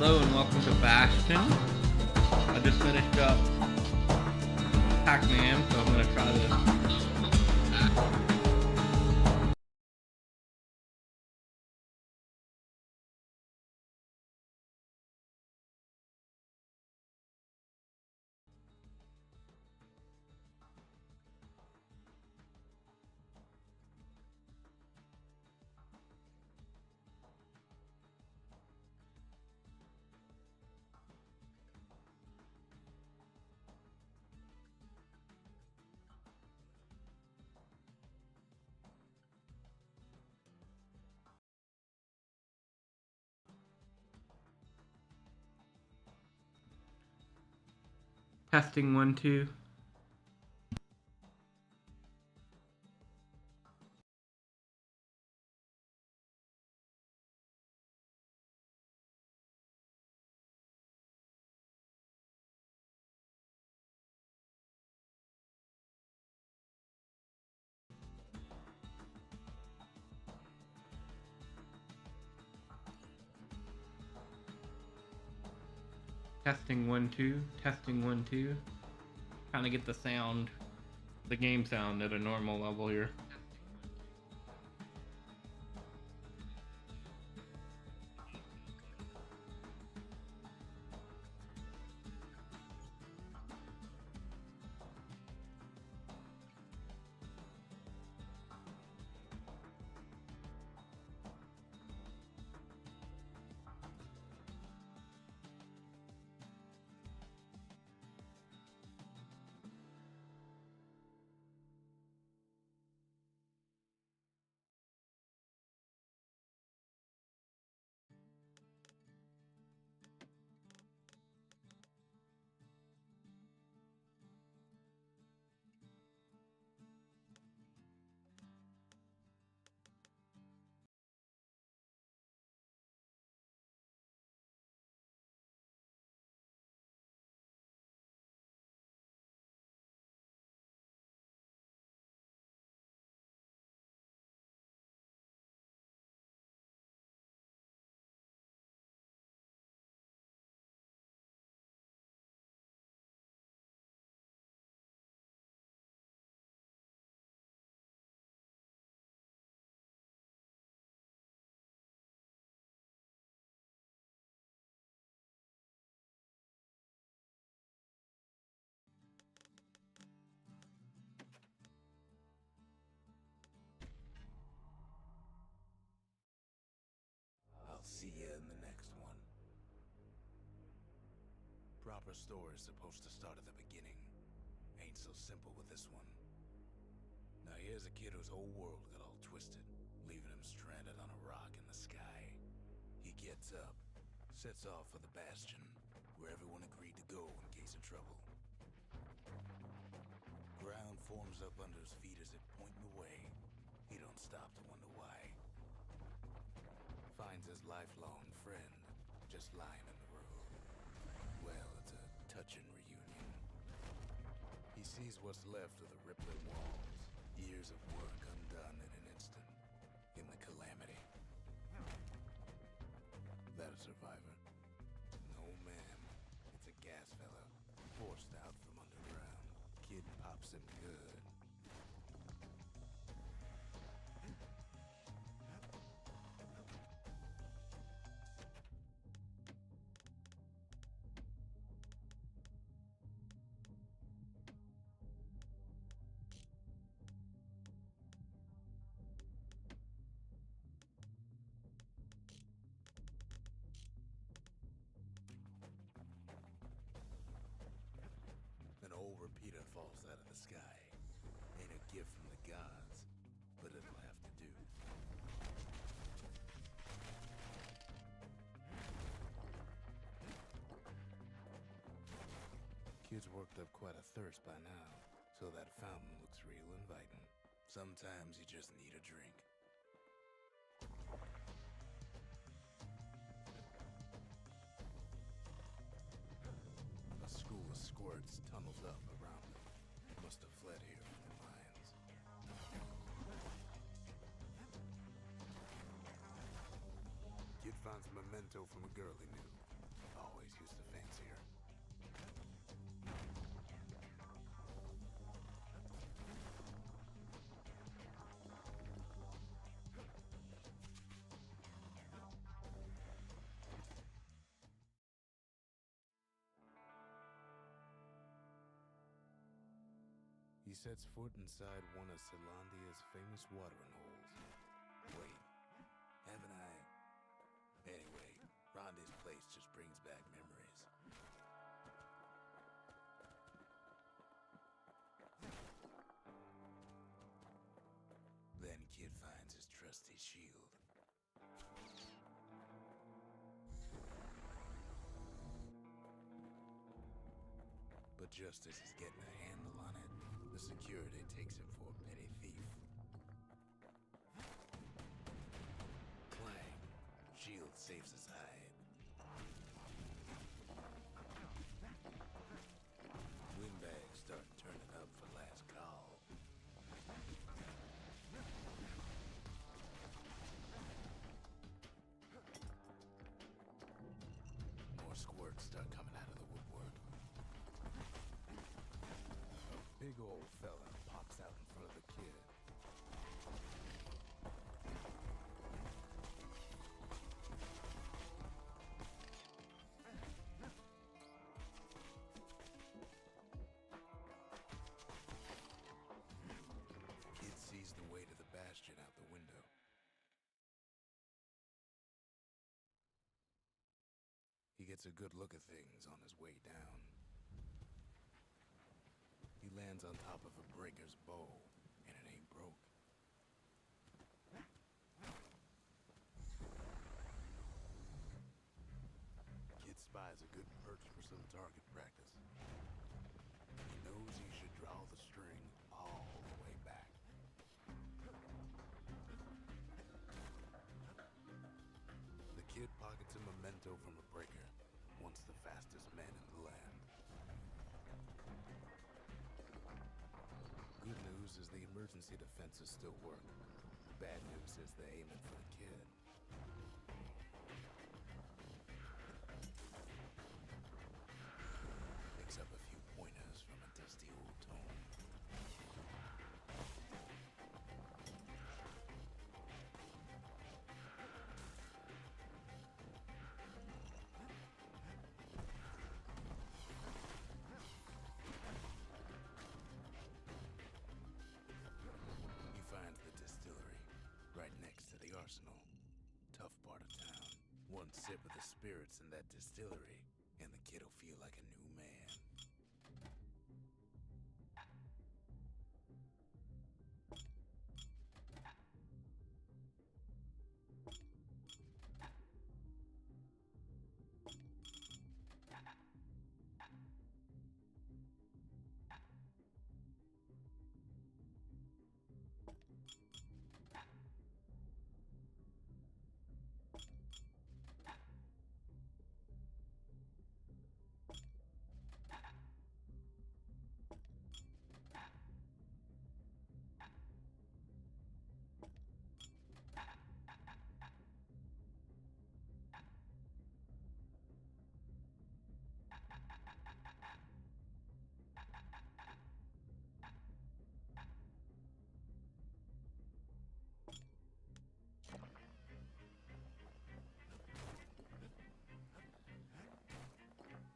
Hello and welcome to Bastion. I just finished up Pac-Man, so I'm gonna try this. Testing 1, 2. Testing 1, 2. Testing 1, 2. Trying to get the sound, the game sound at a normal level here. I'll see you in the next one. Proper story's supposed to start at the beginning. Ain't so simple with this one. Now here's a kid whose whole world got all twisted, leaving him stranded on a rock in the sky. He gets up, sets off for the Bastion, where everyone agreed to go in case of trouble. Ground forms up under his feet as it pointing the way. He don't stop to wonder why. Finds his lifelong friend just lying in the road. Well, it's a touching reunion. He sees what's left of the rippling walls, years of work undone in an instant, in the calamity. That a survivor? No, ma'am. It's a gas fella, forced out from underground. Kid pops him good. An old repeater falls out of the sky. Ain't a gift from the gods, but it'll have to do. Kid's worked up quite a thirst by now, so that fountain looks real inviting. Sometimes you just need a drink. A school of squirts tunnels up around them. Must have fled here from the mines. Kid finds a memento from a girl he knew. He sets foot inside one of Celandia's famous watering holes. Wait, haven't I? Anyway, Rondé's place just brings back memories. Then Kid finds his trusty shield. But just as he's getting a handle on it, the security takes him for a petty thief. Clang! Shield saves his hide. Windbags start turning up for last call. More squirts start coming out of the woodwork. A big old fella pops out in front of the kid. Kid sees the way to the Bastion out the window. He gets a good look at things on his way down. He lands on top of a breaker's bow, and it ain't broke. Kid spies a good perch for some target practice. He knows he should draw the string all the way back. The kid pockets a memento from a breaker, once the fastest man in the land. Good news is the emergency defenses still work. Bad news is they're aiming for the kid. Picks up a few pointers from a dusty old tome. He finds the distillery, right next to the arsenal. Tough part of town. One sip of the spirits in that distillery, and the kid'll feel like a new man.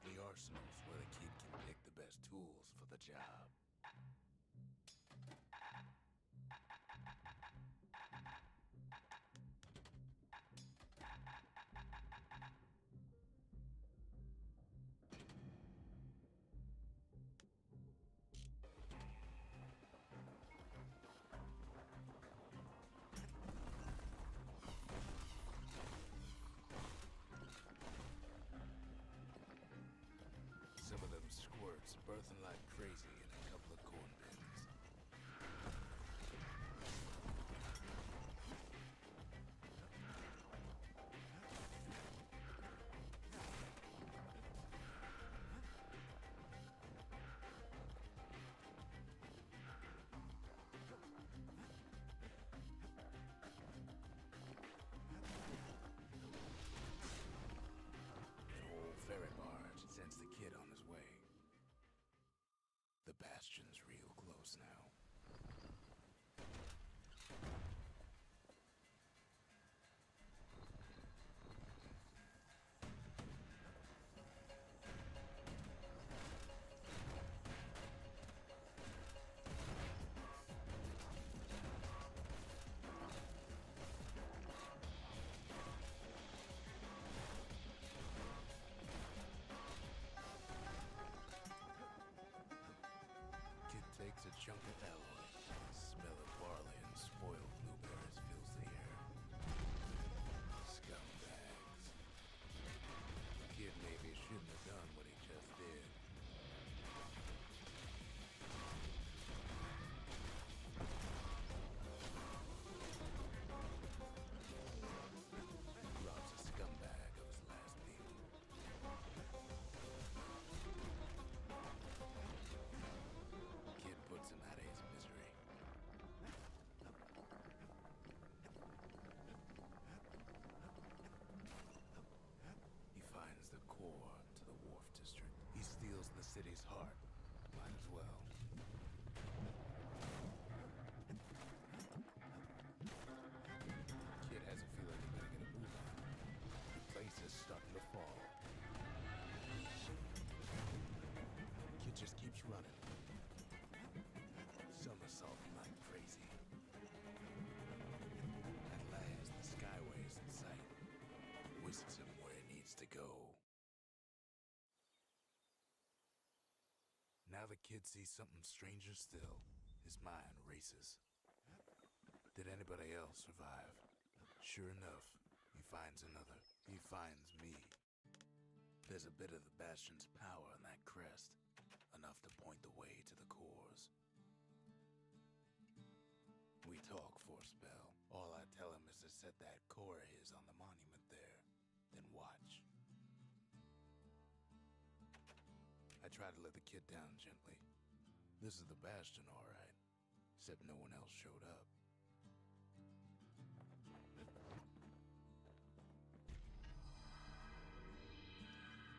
The arsenal's where the kid can pick the best tools for the job. Some of them squirts birthing like crazy in a couple of corn bins. An old ferry barge sends the kid on his way. The Bastion's real close now. chunk of alloy. Smell of barley and spoiled blueberries fills the air. Scumbags. The kid maybe shouldn't have done what he just did. Robs a scumbag of his last meal. Kid puts him out of his misery. He finds the core to the wharf district. He steals the city's heart. Might as well. Kid has a feeling he better get a move on. The place is starting to fall. Kid just keeps running. Somersaulting like crazy. At last, the skyway is in sight. Whisks him where he needs to go. Now the kid sees something stranger still. His mind races. Did anybody else survive? Sure enough, he finds another. He finds me. There's a bit of the Bastion's power in that crest. Enough to point the way to the cores. We talk for a spell. All I tell him is to set that core of his on the monument there. Then watch. I try to let the kid down gently. This is the Bastion, all right. Except no one else showed up.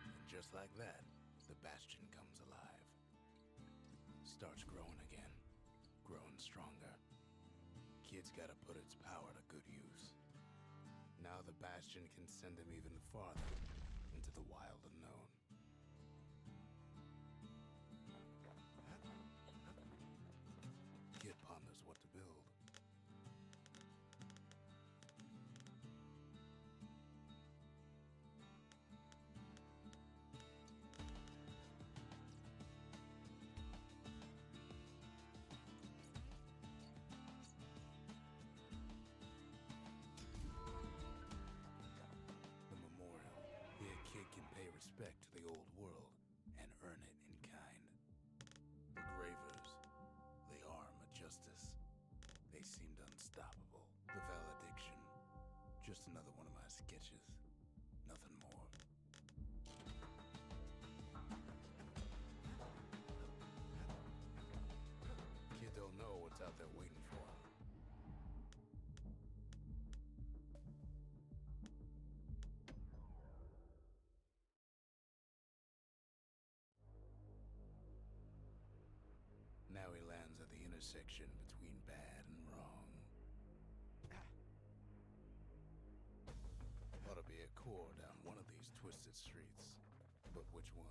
And just like that, the Bastion comes alive. Starts growing again. Growing stronger. Kid's gotta put its power to good use. Now the Bastion can send him even farther into the wild unknown. Kid ponders what to build. The memorial. Here a kid can pay respect to the old world and earn it in kind. The gravers. The arm of justice. They seemed unstoppable. The valediction. Just another one of my sketches. Nothing more. Kid don't know what's out there waiting for him. Now he lands at the intersection between bad and wrong. Ought to be a core down one of these twisted streets. But which one?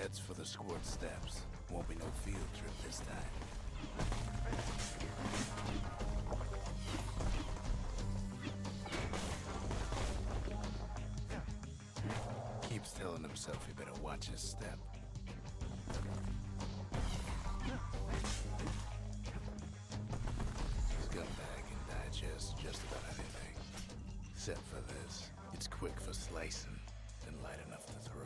heads for the squirt steps. Won't be no field trip this time. Keeps telling himself he better watch his step. Scumbag can digest just about anything. Except for this. It's quick for slicing and light enough to throw.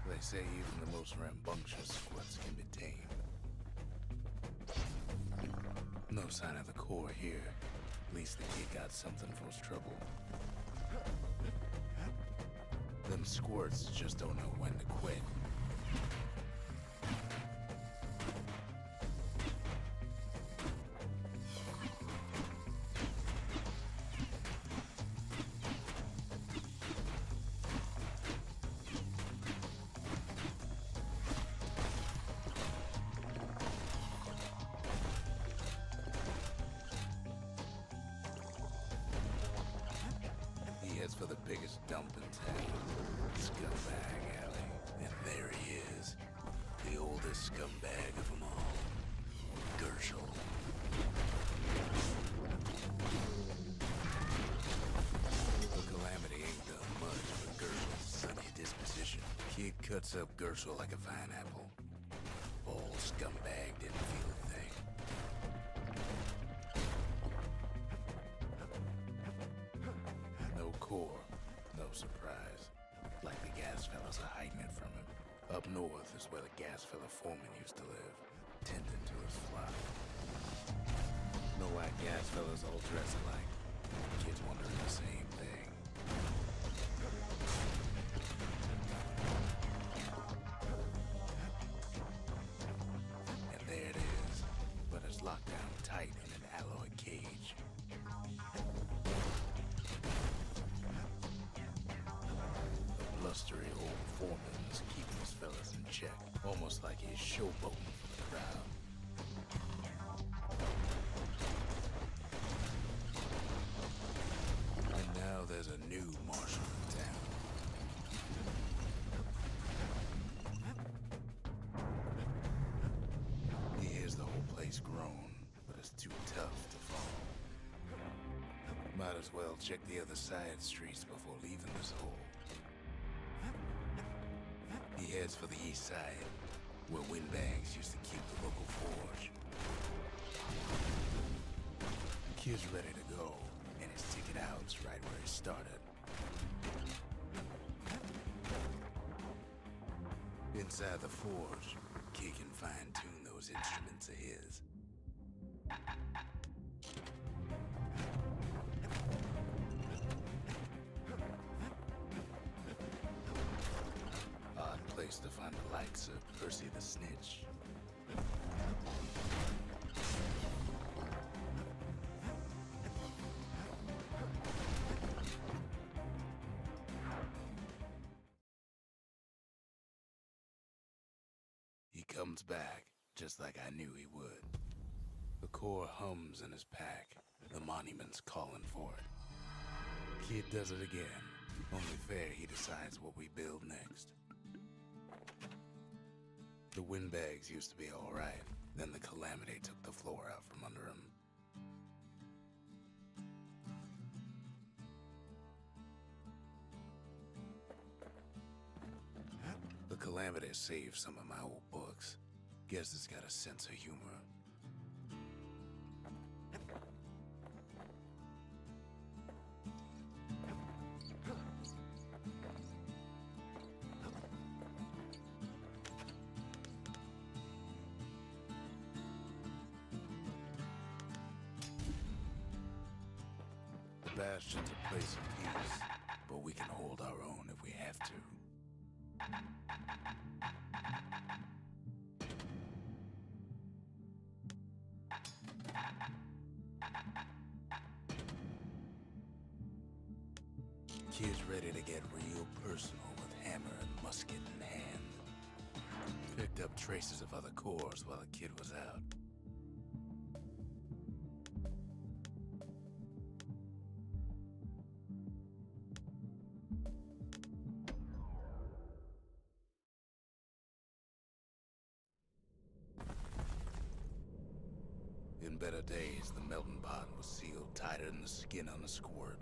They say even the most rambunctious squirts can be tamed. No sign of the core here. At least the kid got something for his trouble. Them squirts just don't know when to quit. He heads for the biggest dump in town. Scumbag Alley. And there he is. The oldest scumbag of them all. Gershel. The Calamity ain't done much for Gershel's sunny disposition. Kid cuts up Gershel like a pineapple. Old scumbag didn't feel a thing. No core, no surprise. Like the gas fellas are hiding it from him. Up north is where the gas fella foreman used to live, tending to his flock. No white gas fellas all dress alike. Kids wondering the same thing. And there it is, but it's locked down tight in an alloy cage. Blustery old foreman's keeping his fellas in check, almost like he's showboating for the crowd. And now there's a new marshal in town. He hears the whole place groan, but it's too tough to follow. Might as well check the other side streets before leaving this hole. He heads for the east side, where windbags used to keep the local forge. Kid's ready to go, and his ticket out's right where he started. Inside the forge, Kid can fine-tune those instruments of his. Place to find the likes of Percy the Snitch. He comes back, just like I knew he would. The core hums in his pack. The monument's calling for it. Kid does it again. Only fair he decides what we build next. The windbags used to be all right. Then the Calamity took the floor out from under him. The Calamity saved some of my old books. Guess it's got a sense of humor. Bastion's a place of peace, but we can hold our own if we have to. Kid's ready to get real personal with hammer and musket in hand. Picked up traces of other cores while the kid was out. In better days, the melting pot was sealed tighter than the skin on a squirt.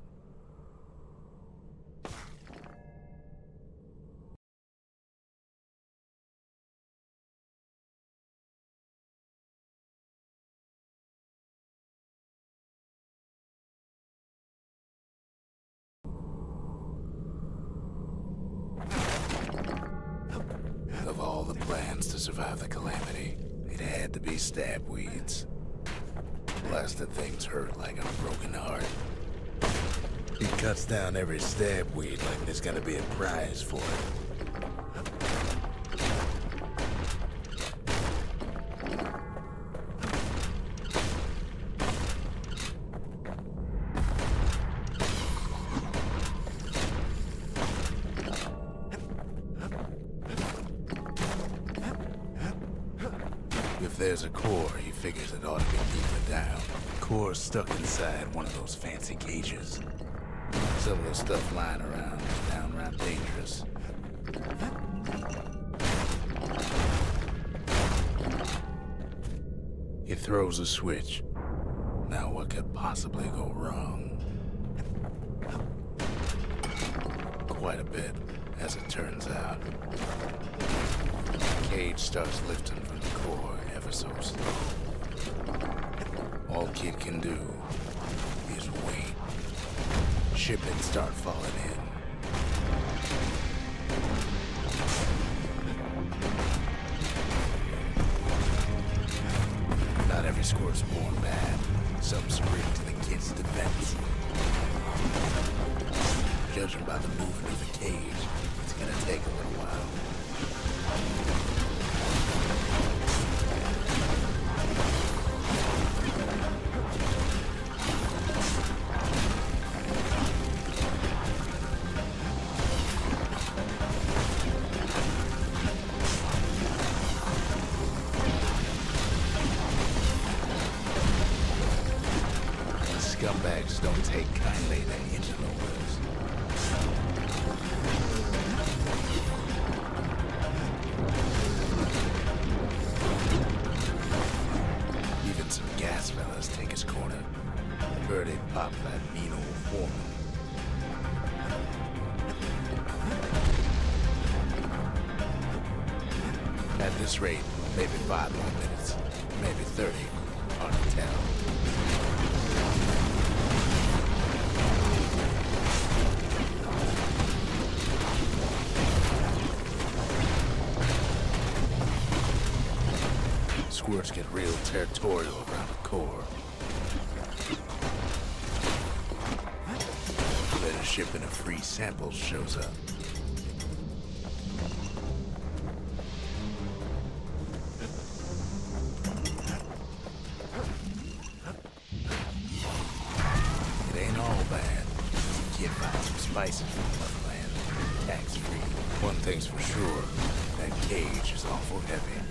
Of all the plans to survive the calamity, it had to be stab weeds. Blasted things hurt like a broken heart. He cuts down every stab weed like there's gonna be a prize for it. If there's a core, he figures it ought to be deeper down. Core's stuck inside one of those fancy cages. Some of the stuff lying around is downright dangerous. He throws a switch. Now what could possibly go wrong? Quite a bit, as it turns out. The cage starts lifting from the core ever so slow. All Kid can do is wait. Shipments start falling in. Not every squirt's born bad. Some spring to the kid's defense. Judging by the movement of the cage, it's gonna take a little while. Scumbags don't take kindly to interlopers. Even some gas fellas take his corner. Heard he'd pop that mean old foreman. At this rate, maybe 5 more minutes, maybe 30, hard to tell. Squirts get real territorial around the core. Then a shipment of free samples shows up. It ain't all bad. Kid finds some spices from the motherland, tax-free. One thing's for sure, that cage is awful heavy.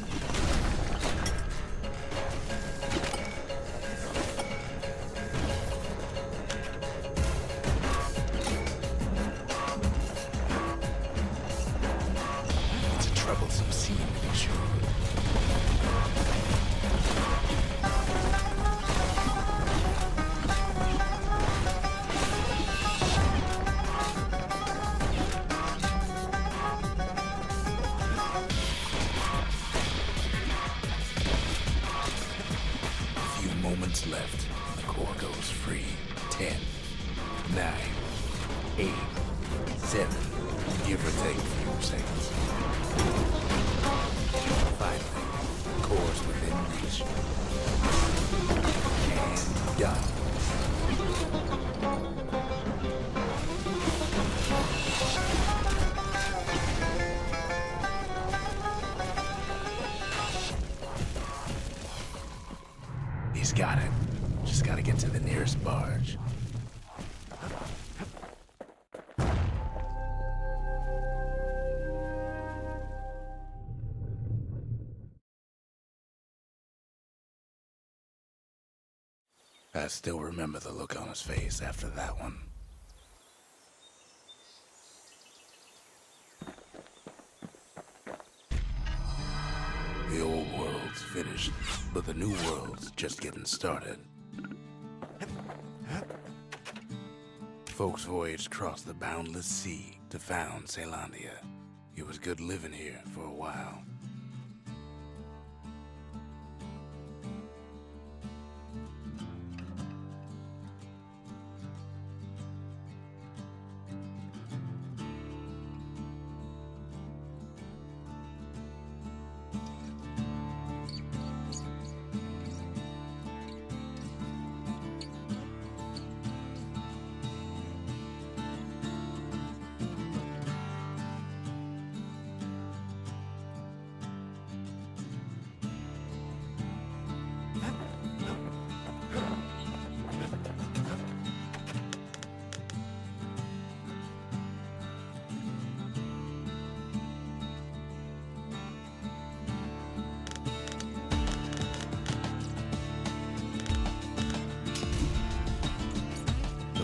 Troublesome scene, to be sure. A few moments left, and the core goes free. 10, 9, 8, 7, give or take a few seconds. Finally, the core's within reach. And done. He's got it. Just gotta get to the nearest barge. I still remember the look on his face after that one. The old world's finished, but the new world's just getting started. Folks voyaged across the boundless sea to found Caelondia. It was good living here for a while.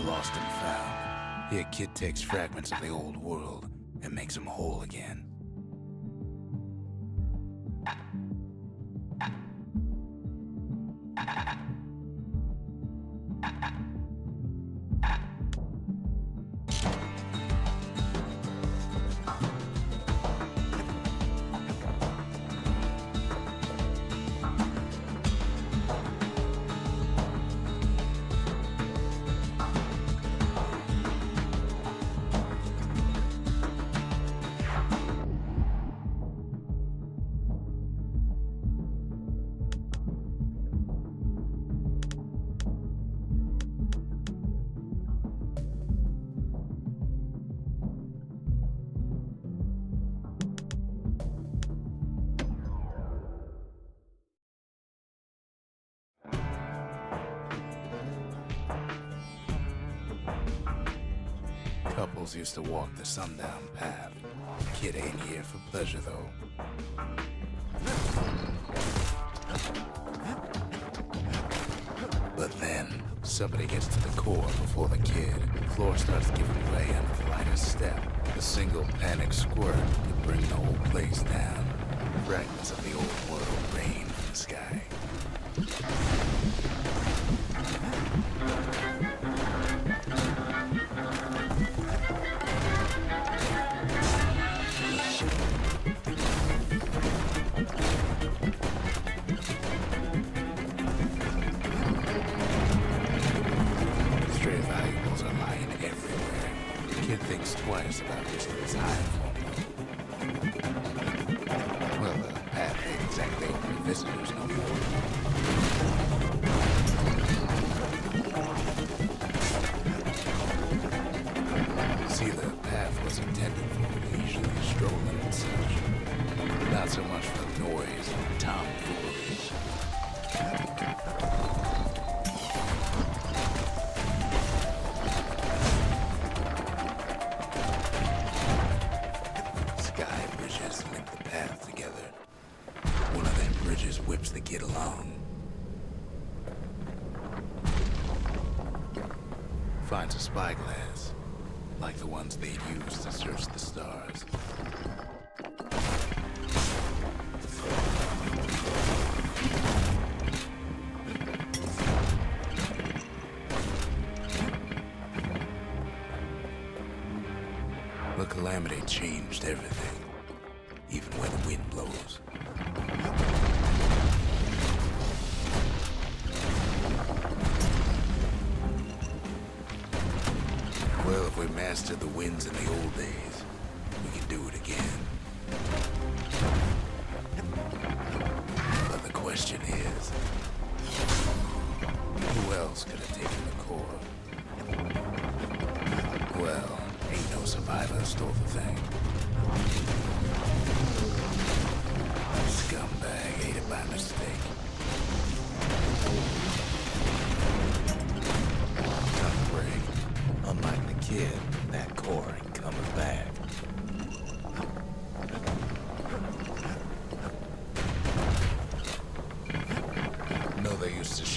Lost and found. Here, kid takes fragments of the old world and makes them whole again. Couples used to walk the sundown path. Kid ain't here for pleasure, though. But then, somebody gets to the core before the kid. The floor starts giving way under the lightest step. A single panic squirt could bring the whole place down. Fragments of the old world rain from the sky. Stray valuables are lying everywhere. The kid thinks twice about risking his hide for them. Well, the path ain't exactly open to visitors no more. See, the path was intended for leisurely strolling and such. Not so much for noise and tomfoolery. Sky bridges link the path together. One of them bridges whips the kid along. Finds a spyglass, like the ones they'd used to search the stars. The calamity changed everything, even when the wind blows. Well, if we mastered the winds in the old days, we can do it again. But the question is, who else could have taken the core? Well, ain't no survivor stole the thing. Scumbag ate it by mistake. Don't break. Unlike the kid, that core ain't coming back.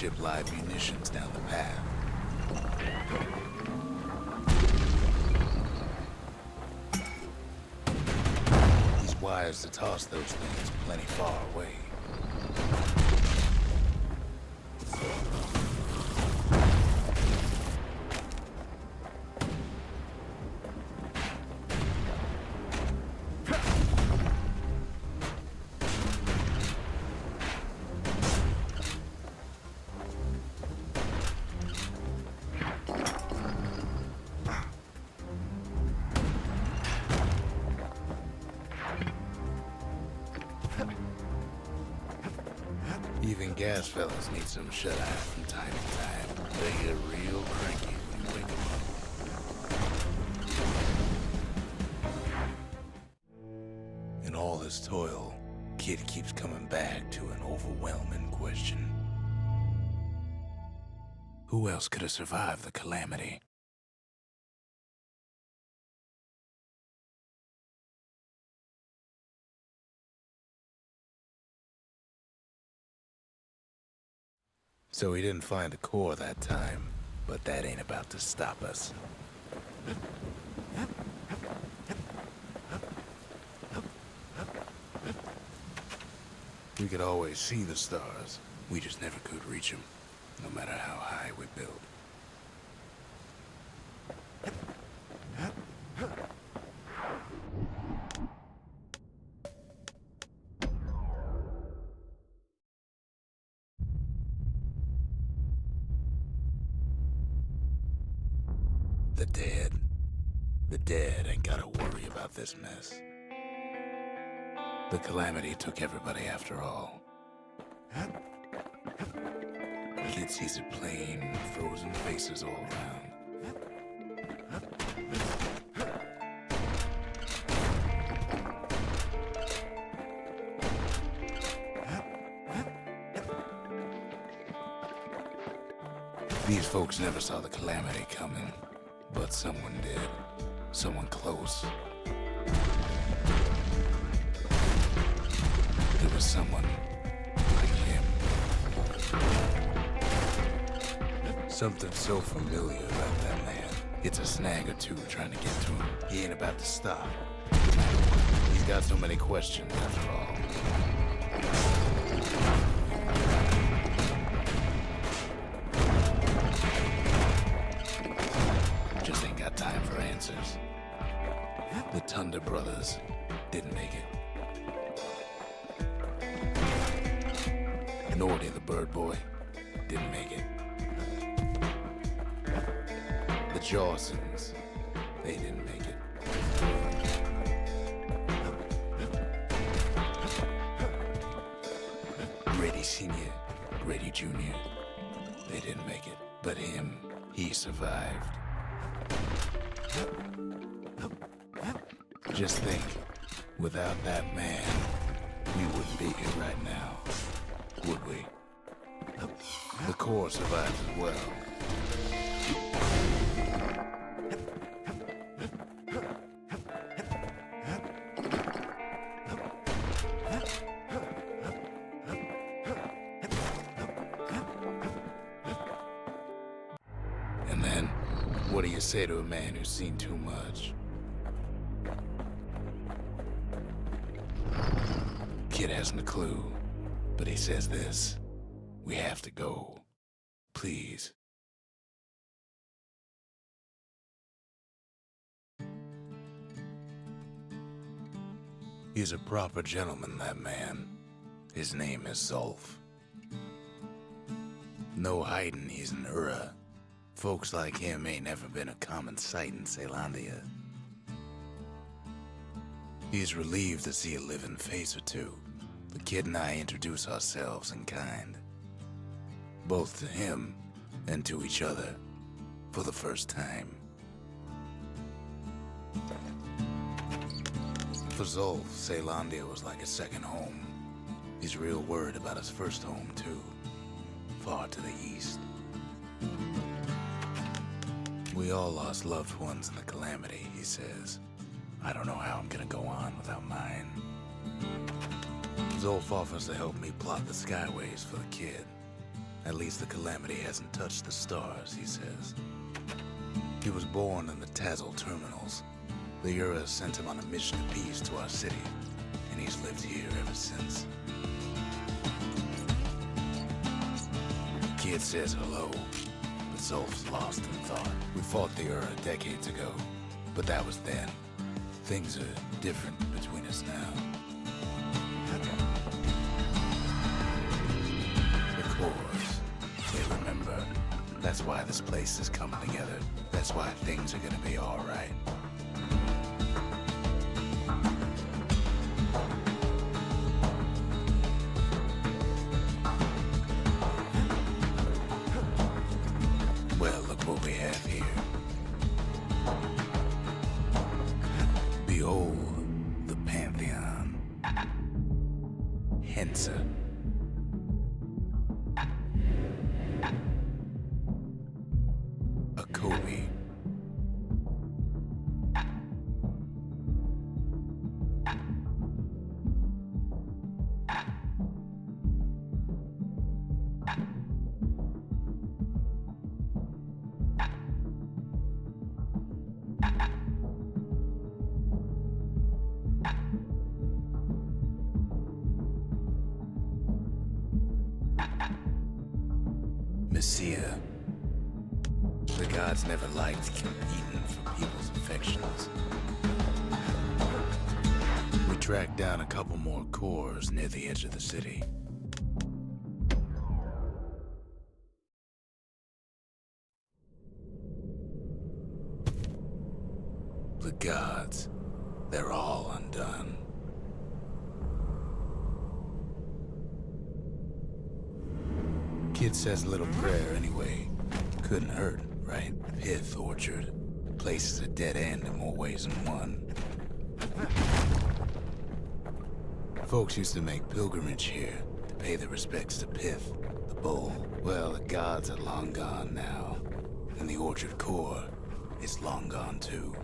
ship live munitions down the path. These wires to toss those things plenty far away. Even gas fellas need some shut-eye from time to time. They get real cranky when you wake them up. In all this toil, Kid keeps coming back to an overwhelming question. Who else could have survived the calamity? So he didn't find the core that time, but that ain't about to stop us. We could always see the stars. We just never could reach them, no matter how high we built. The dead. The dead ain't gotta worry about this mess. The calamity took everybody after all. Kid sees it plain, frozen faces all around. These folks never saw the calamity coming. But someone did. Someone close. There was someone like him. Something so familiar about that man. It's a snag or two trying to get to him. He ain't about to stop. He's got so many questions after all. Time for answers. The Thunder brothers didn't make it. Nordy the bird boy didn't make it. The Jawsons, they didn't make it. Grady Sr., Grady Jr., they didn't make it. But him, he survived. Just think, without that man, we wouldn't be here right now, would we? The core survives as well. And then, what do you say to a man who's seen too much? Kid hasn't a clue, but he says this: we have to go. Please. He's a proper gentleman, that man. His name is Zulf. No hiding he's an Ura. Folks like him ain't never been a common sight in Caelondia. He's relieved to see a living face or two. The kid and I introduce ourselves in kind. Both to him and to each other for the first time. For Zulf, Caelondia was like a second home. He's real worried about his first home, too. Far to the east. We all lost loved ones in the calamity, he says. I don't know how I'm gonna go on without mine. Zulf offers to help me plot the skyways for the kid. At least the calamity hasn't touched the stars, he says. He was born in the Tazzle terminals. The Ura sent him on a mission of peace to our city, and he's lived here ever since. Kid says hello, but Zolf's lost in thought. We fought the Ura decades ago, but that was then. Things are different between us now. The cores, they remember. That's why this place is coming together. That's why things are gonna be all right. Well, look what we have here. Behold the Pantheon. Hensa. A Kobe. Messiah. The gods never liked competing for people's affections. We tracked down a couple more cores near the edge of the city. The gods, they're all undone. Kid says a little prayer anyway. Couldn't hurt, right? Pith Orchard. Place is a dead end in more ways than one. Folks used to make pilgrimage here to pay their respects to Pith, the bull. Well, the gods are long gone now. And the Orchard core is long gone too.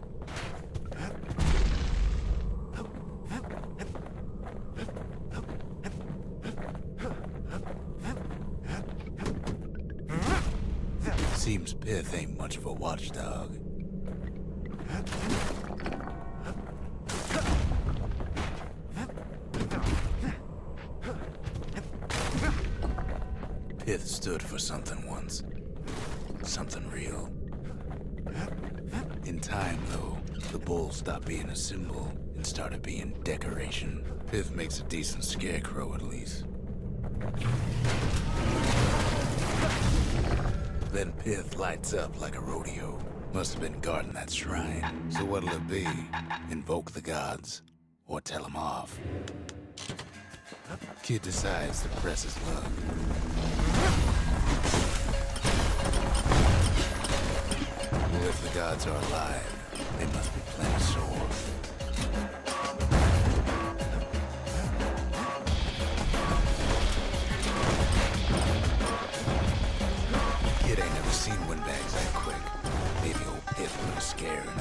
Seems Pith ain't much of a watchdog. Pith stood for something once. Something real. In time, though, the bull stopped being a symbol and started being decoration. Pith makes a decent scarecrow, at least. Then Pith lights up like a rodeo. Must have been guarding that shrine. So what'll it be? Invoke the gods? Or tell them off? Kid decides to press his luck. Well, if the gods are alive, they must be plenty sore. Kid ain't never seen windbags that quick. Maybe old Pith put a scare in him.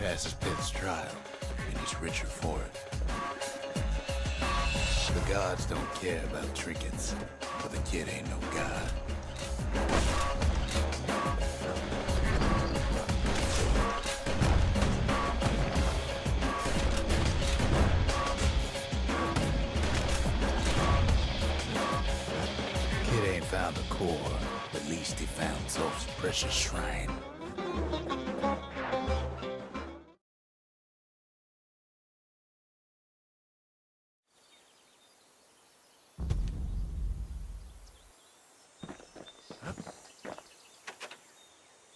Passes Pith's trial, and he's richer for it. The gods don't care about trinkets, but the kid ain't no god. Kid ain't found a core, but at least he found Zolf's precious shrine.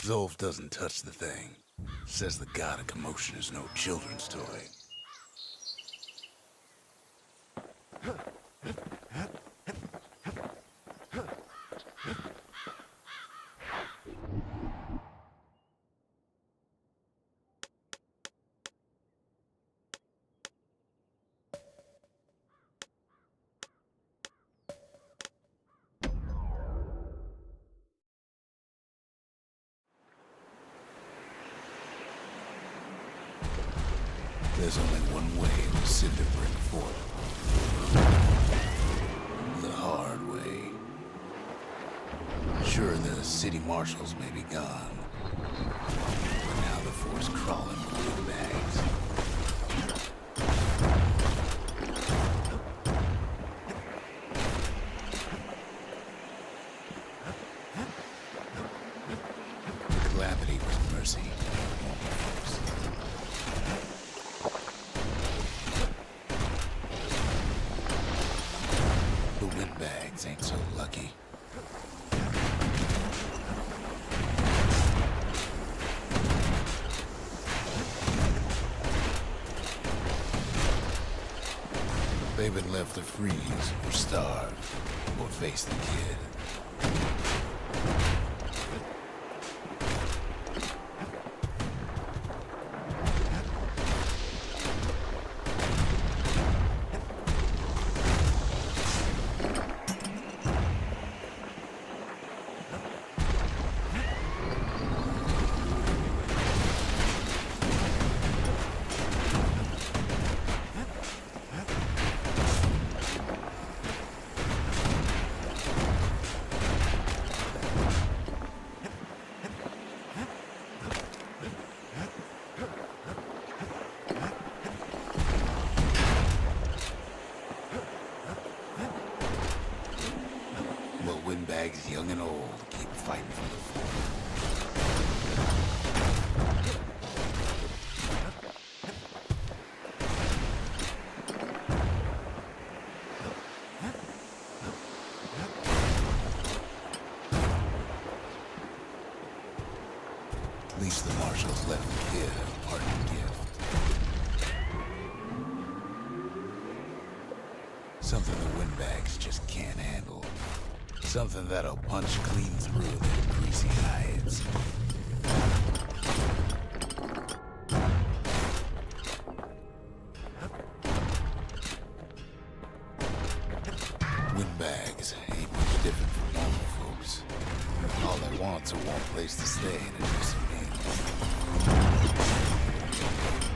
Zolf doesn't touch the thing. Says the god of commotion is no children's toy. There's only one way to Cinderbrick Fort. The hard way. Sure, the city marshals may be gone, but now the fort's crawling with windbags. The calamity was mercy. The windbags ain't so lucky. They've been left to freeze, or starve, or face the kid. Windbags, young and old, keep fighting for the fort. At least the marshals left the kid a parting gift. Something the windbags just can't handle. Something that'll punch clean through their greasy hides. Windbags ain't much different from normal folks. All they want's a warm place to stay and to do some meals.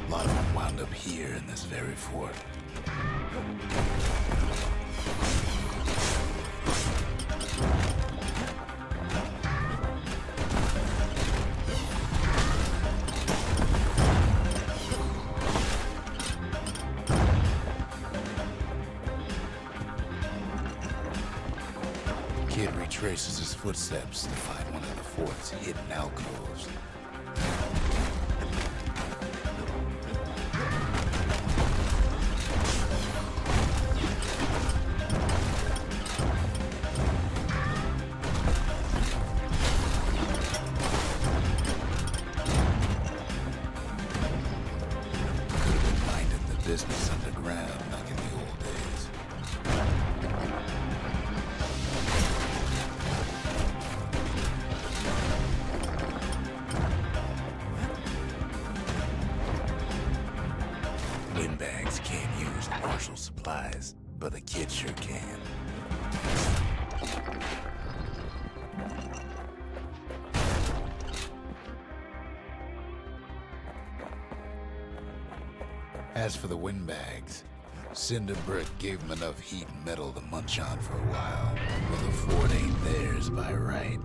A lot of them wound up here in this very fort. Kid retraces his footsteps to find one of the fort's hidden alcoves. Could have been minding the business underground like in the old days. Windbags can't use marshal supplies, but the kid sure can. As for the windbags, Cinderbrick gave them enough heat and metal to munch on for a while, but the fort ain't theirs by right.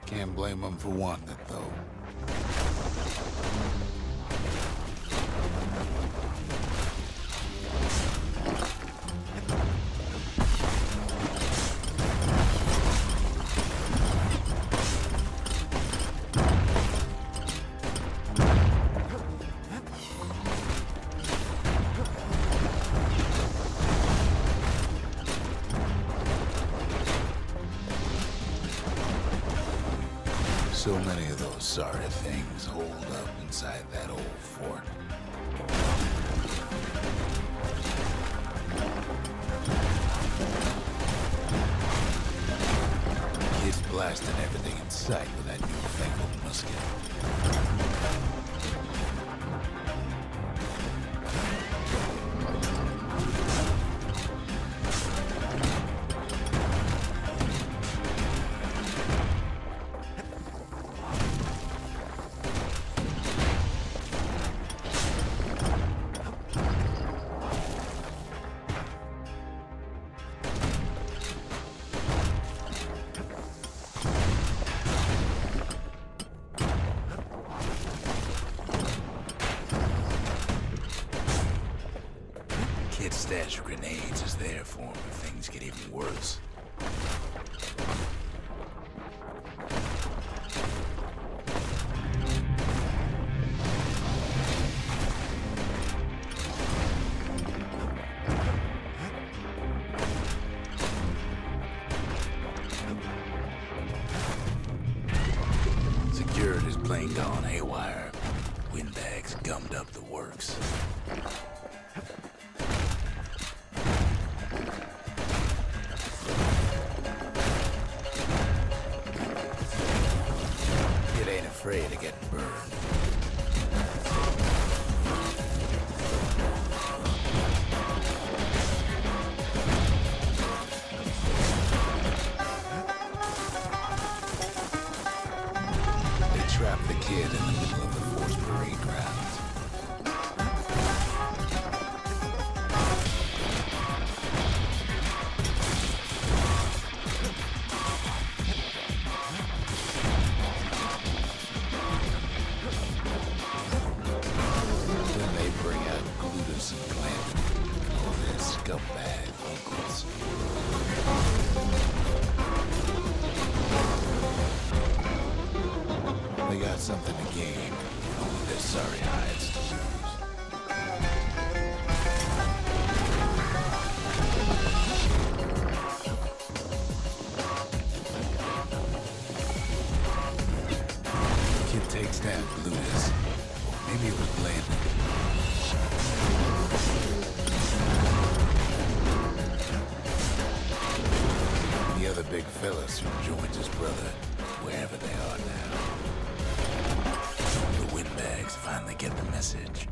Can't blame them for wanting it, though. So many of those sorry things hold up inside that old fort. Kids blasting everything in sight with that newfangled musket. Kid's stash of grenades is there for him if things get even worse. Security's plane gone haywire. Windbags gummed up the works. Afraid of getting burned. They trapped the kid in the middle of the force parade grounds. Scumbag uncles. They got something to gain, only their sorry hides to lose. Kid takes down Glutus. Or maybe it was Blandon. The other big fella soon joins his brother, wherever they are now. The windbags finally get the message.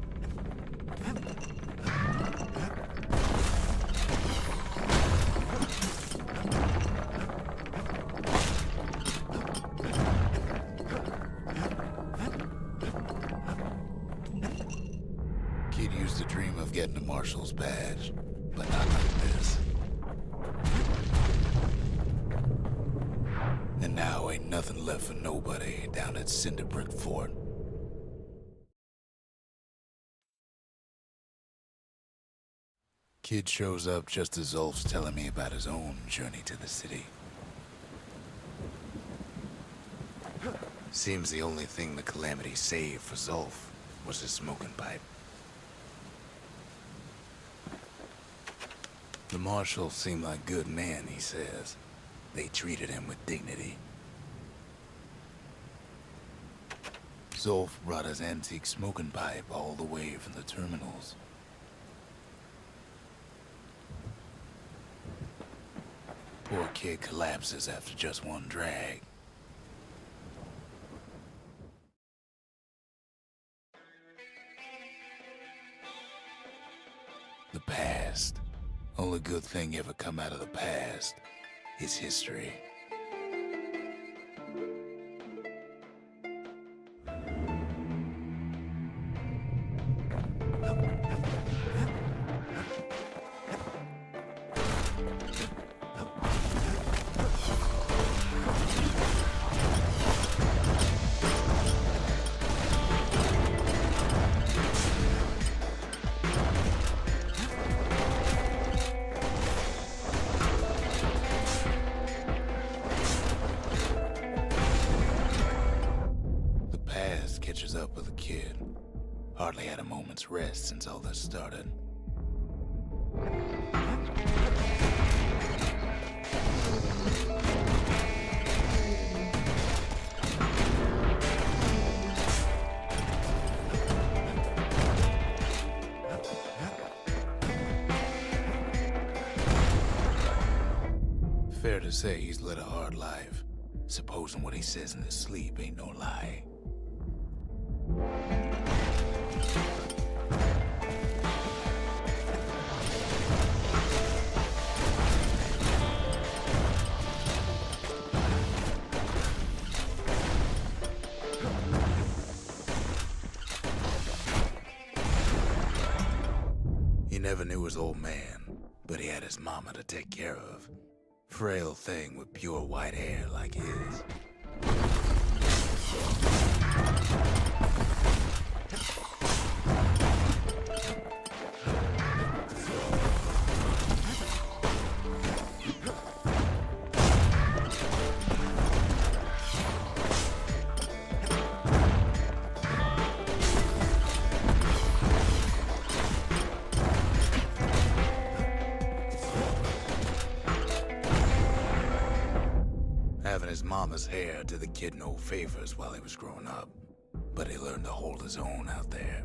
Kid used to dream of getting a marshal's badge, but not like this. And now ain't nothing left for nobody down at Cinderbrick Fort. Kid shows up just as Zulf's telling me about his own journey to the city. Seems the only thing the Calamity saved for Zulf was his smoking pipe. The marshals seem like good men, he says. They treated him with dignity. Zulf brought his antique smoking pipe all the way from the terminals. Poor kid collapses after just one drag. The past. Only good thing ever come out of the past is history. Catches up with the kid. Hardly had a moment's rest since all this started. Fair to say he's led a hard life, supposing what he says in his sleep ain't no lie. He never knew his old man, but he had his mama to take care of. Frail thing with pure white hair like his. Having his mama's hair did the kid no favors while he was growing up, but he learned to hold his own out there.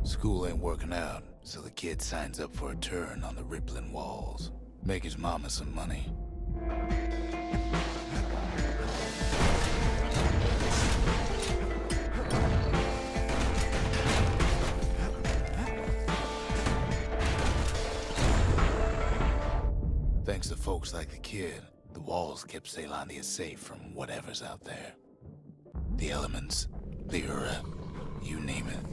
School ain't working out, so the kid signs up for a turn on the rippling walls. Make his mama some money. Thanks to folks like the kid, the walls kept Ceylondia safe from whatever's out there. The elements, the Ura, you name it.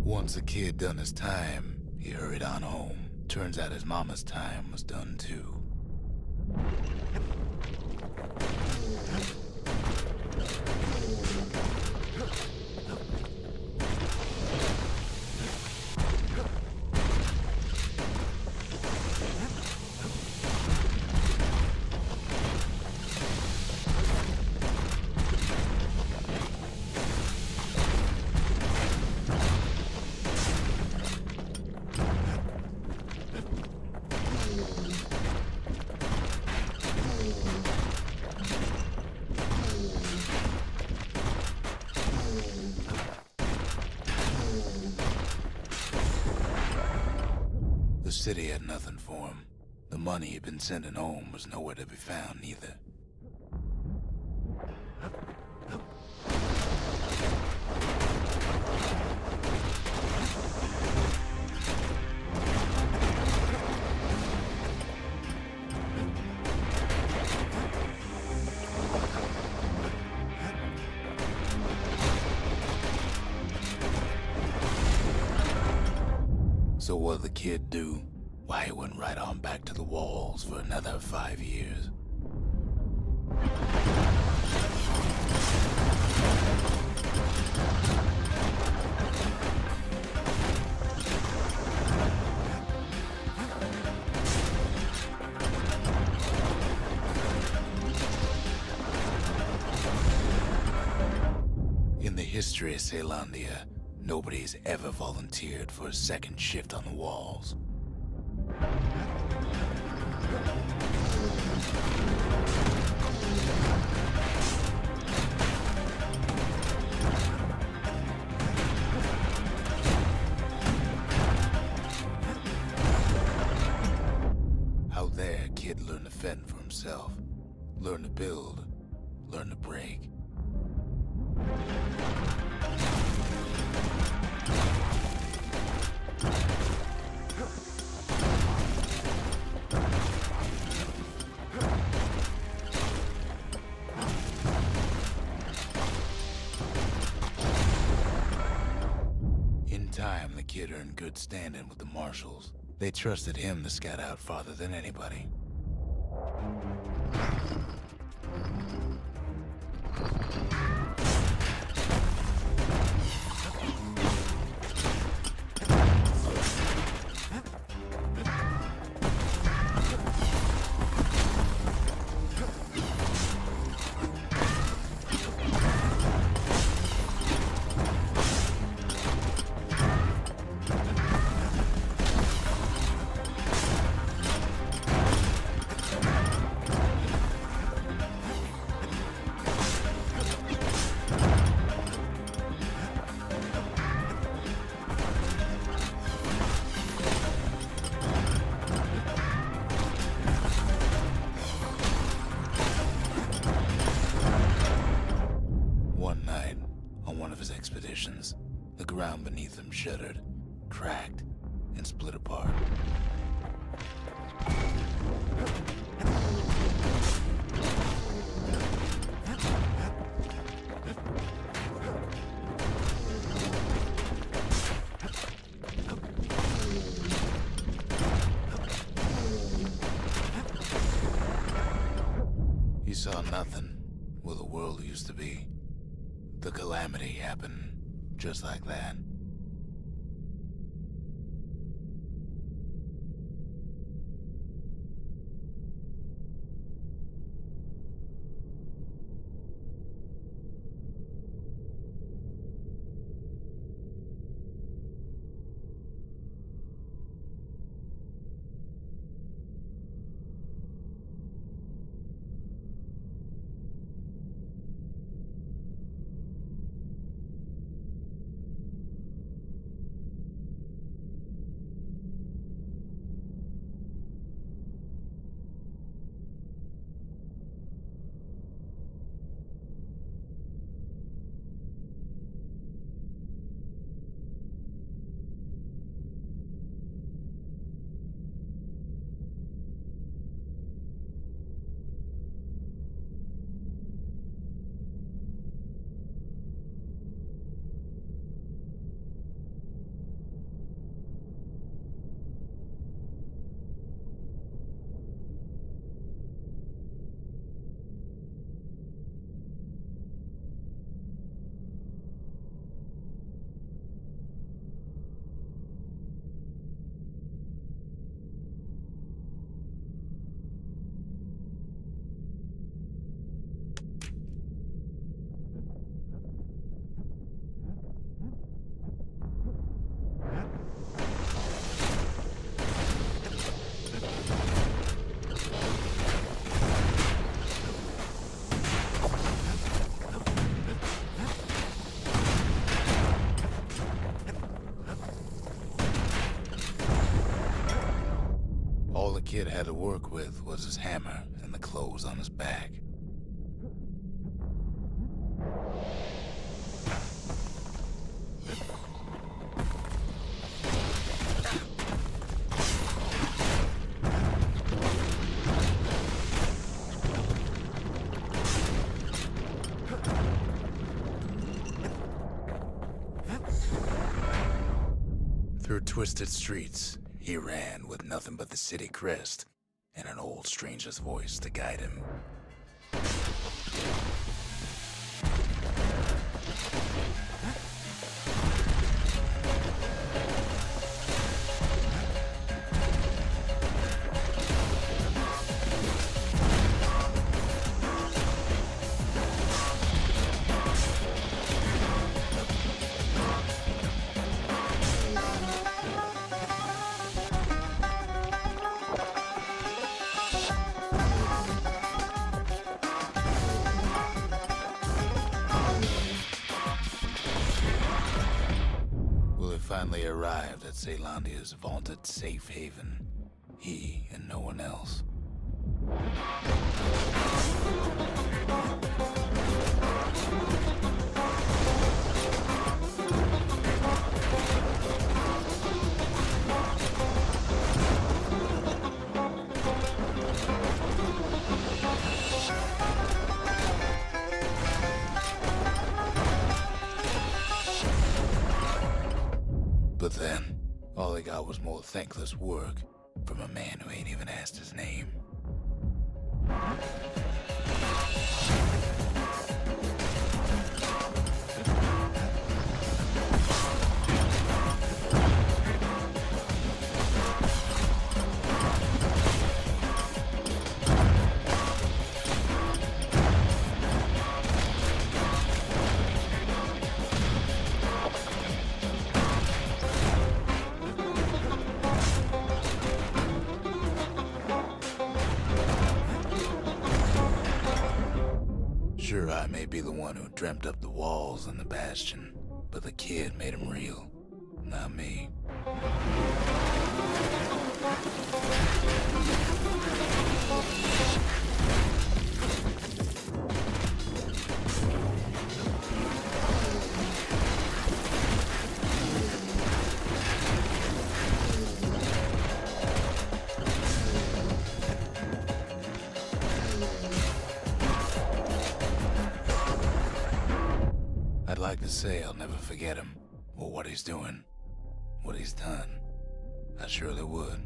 Once the kid done his time, he hurried on home. Turns out his mama's time was done too. The city had nothing for him. The money he'd been sending home was nowhere to be found either. So what'd the kid do? Why, he went right on back to the walls for another 5 years. In the history of Ceylondia, nobody's ever volunteered for a second shift on the walls. Out there, kid learned to fend for himself, learn to build, learn to break. In time, the kid earned good standing with the marshals. They trusted him to scout out farther than anybody. his expeditions, the ground beneath him shuddered, cracked, and split apart. He saw nothing where the world used to be. The calamity happened just like that. All the kid had to work with was his hammer and the clothes on his back. Through twisted streets, he ran with nothing but the city crest and an old stranger's voice to guide him. Finally arrived at Caelondia's vaunted safe haven. He and no one else. But then, all they got was more thankless work from a man who ain't even asked his name. Sure, I may be the one who dreamt up the walls and the Bastion, but the kid made them real, not me. like to say I'll never forget him, or what he's doing, what he's done. I surely would.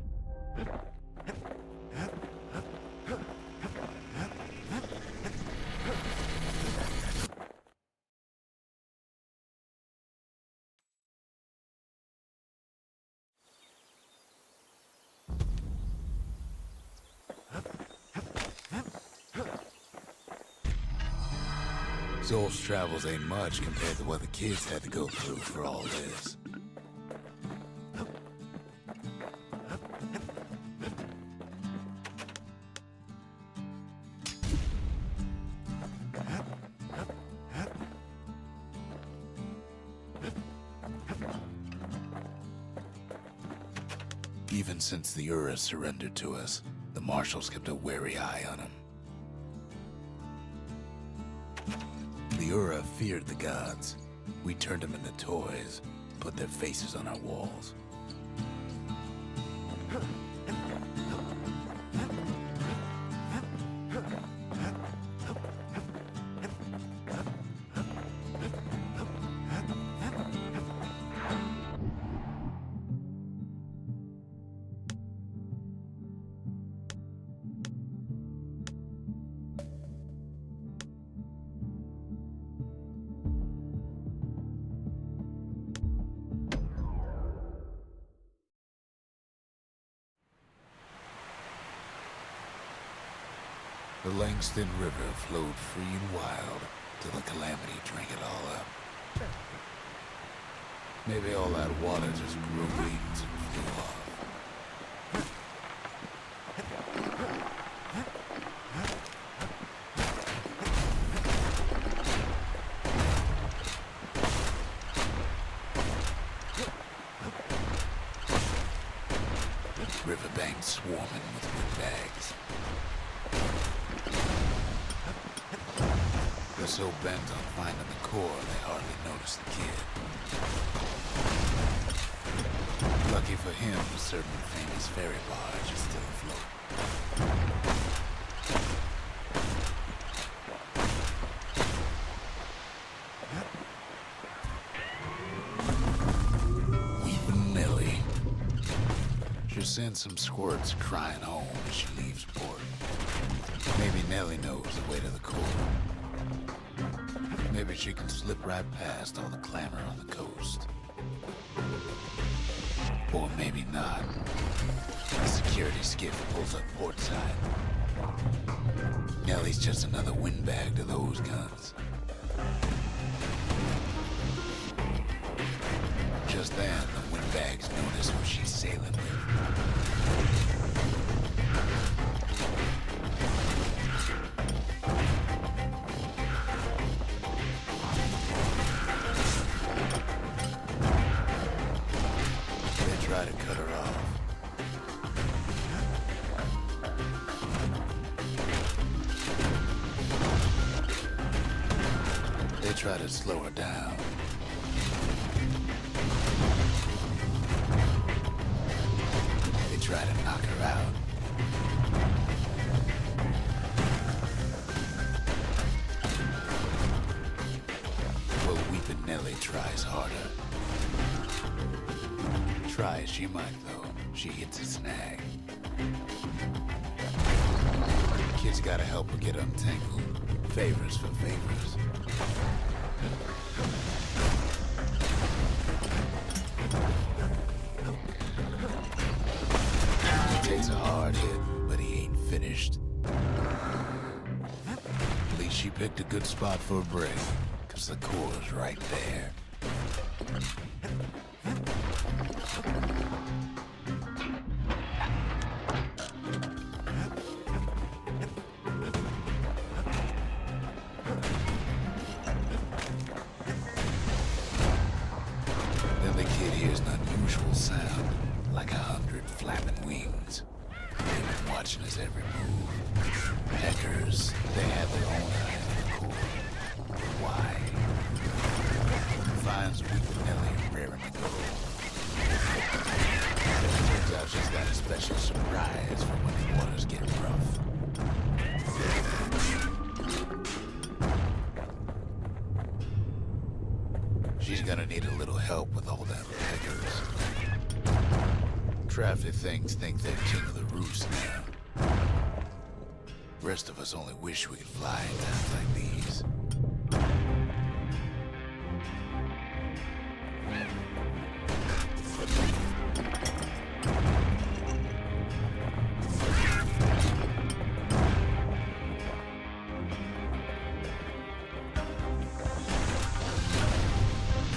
Zolf's travels ain't much compared to what the kids had to go through for all this. Even since the Ura surrendered to us, the Marshals kept a wary eye on him. The Ura feared the gods. We turned them into toys, put their faces on our walls. The Langston River flowed free and wild till the Calamity drank it all up. Maybe all that water just grew wings and flew off. Riverbanks swarming with windbags. They're so bent on finding the core, they hardly notice the kid. Lucky for him, a certain famous ferry barge is still afloat. Weepin' Nellie. She sends some squirts crying home as she leaves port. Maybe Nellie knows the way to the core. Maybe she can slip right past all the clamor on the coast. Or maybe not. A security skiff pulls up portside. Nellie's just another windbag to those guns. Just then, the windbags notice who she's sailing with. Try to cut her off. They try to slow her down. They try to knock her out. Well, Weepin' Nellie tries harder. Try as she might, though, she hits a snag. Kid's gotta help her get untangled. Favors for favors. He takes a hard hit, but he ain't finished. At least she picked a good spot for a break, 'cause the core's right there. Then the kid hears an unusual sound, like 100 flapping wings. They've been watching his every move. Hackers, they have their own eye on the core. Why? Finds Weepin' Nellie raring to go. Turns out she's got a special surprise for when the waters get rough. gonna need a little help with all them peggers. Traffic things think they're king of the roost now. Rest of us only wish we could fly in times like these.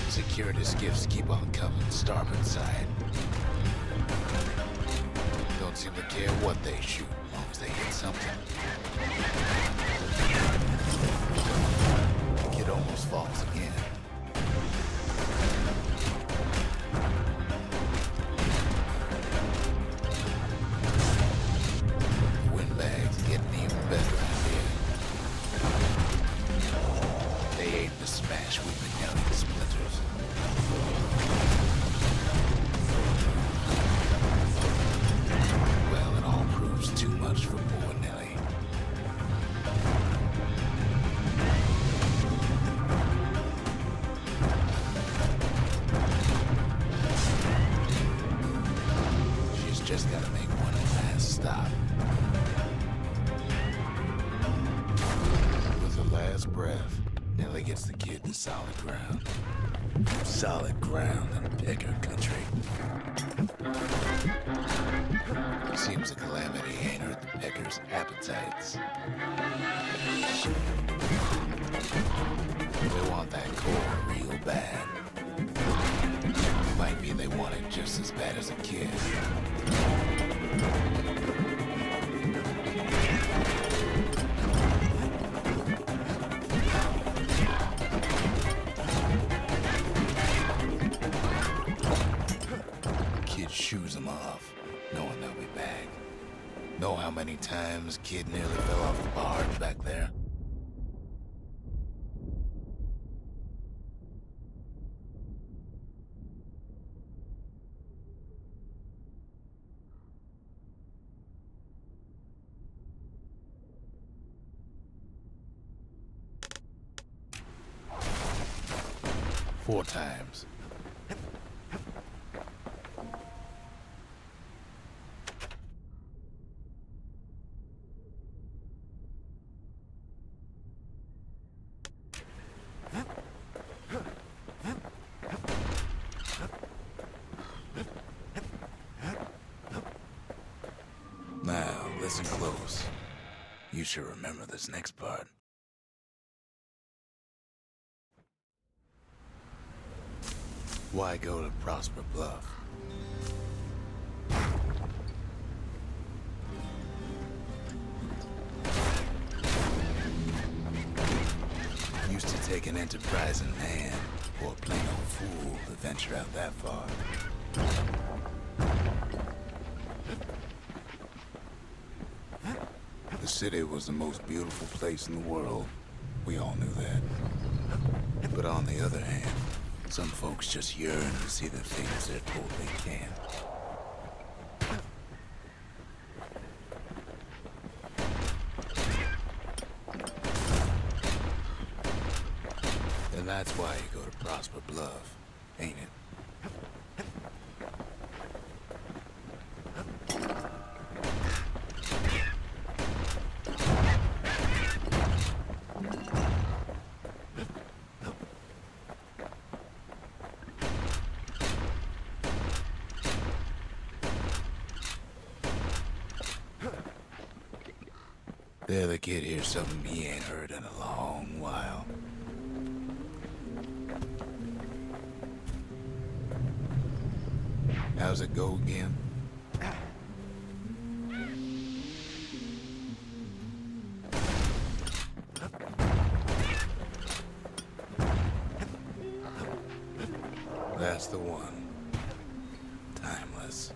Security skiffs keep on coming starboard side. Don't seem to care what they shoot, as long as they hit something. The kid almost falls again. Windbags getting even better out here. They aim to smash with McNally splinters. Well, it all proves too much for poor Nellie. She's just gotta make one last stop. With her last breath, Nellie gets the kid to solid ground. Solid ground in pecker country. Seems a calamity ain't hurt the peckers' appetites. They want that core real bad. Might be they want it just as bad as a kid. Shoes them off, knowing they'll be back. Know how many times kid nearly fell off the barge back there? Four times. Now, listen close. You should remember this next part. Why go to Prosper Bluff? Used to take an enterprising man or a plain old fool to venture out that far. The city was the most beautiful place in the world. We all knew that. But on the other hand, some folks just yearn to see the things they're told they can't. And that's why you go to Prosper Bluff, ain't it? There, the kid hears something he ain't heard in a long while. How's it go again? That's the one. Timeless.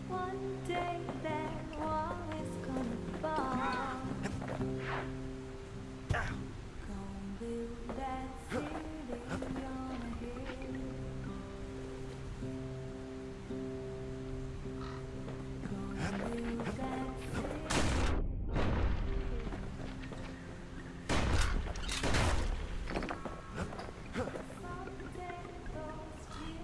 One day that wall is gonna fall. Gonna build that city on a hill. Gonna build that city. Someday those tears are gonna spill.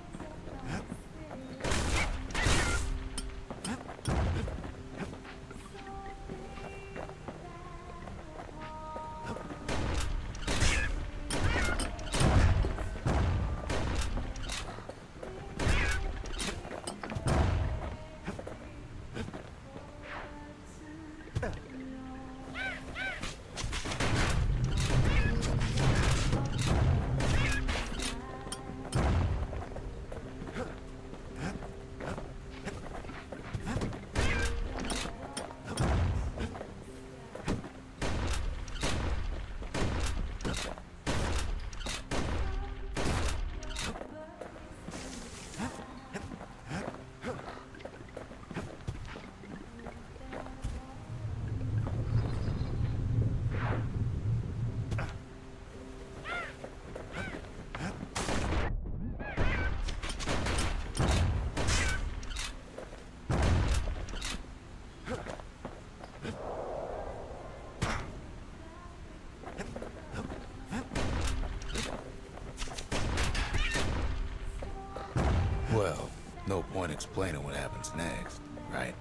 Well, no point explaining what happens next, right?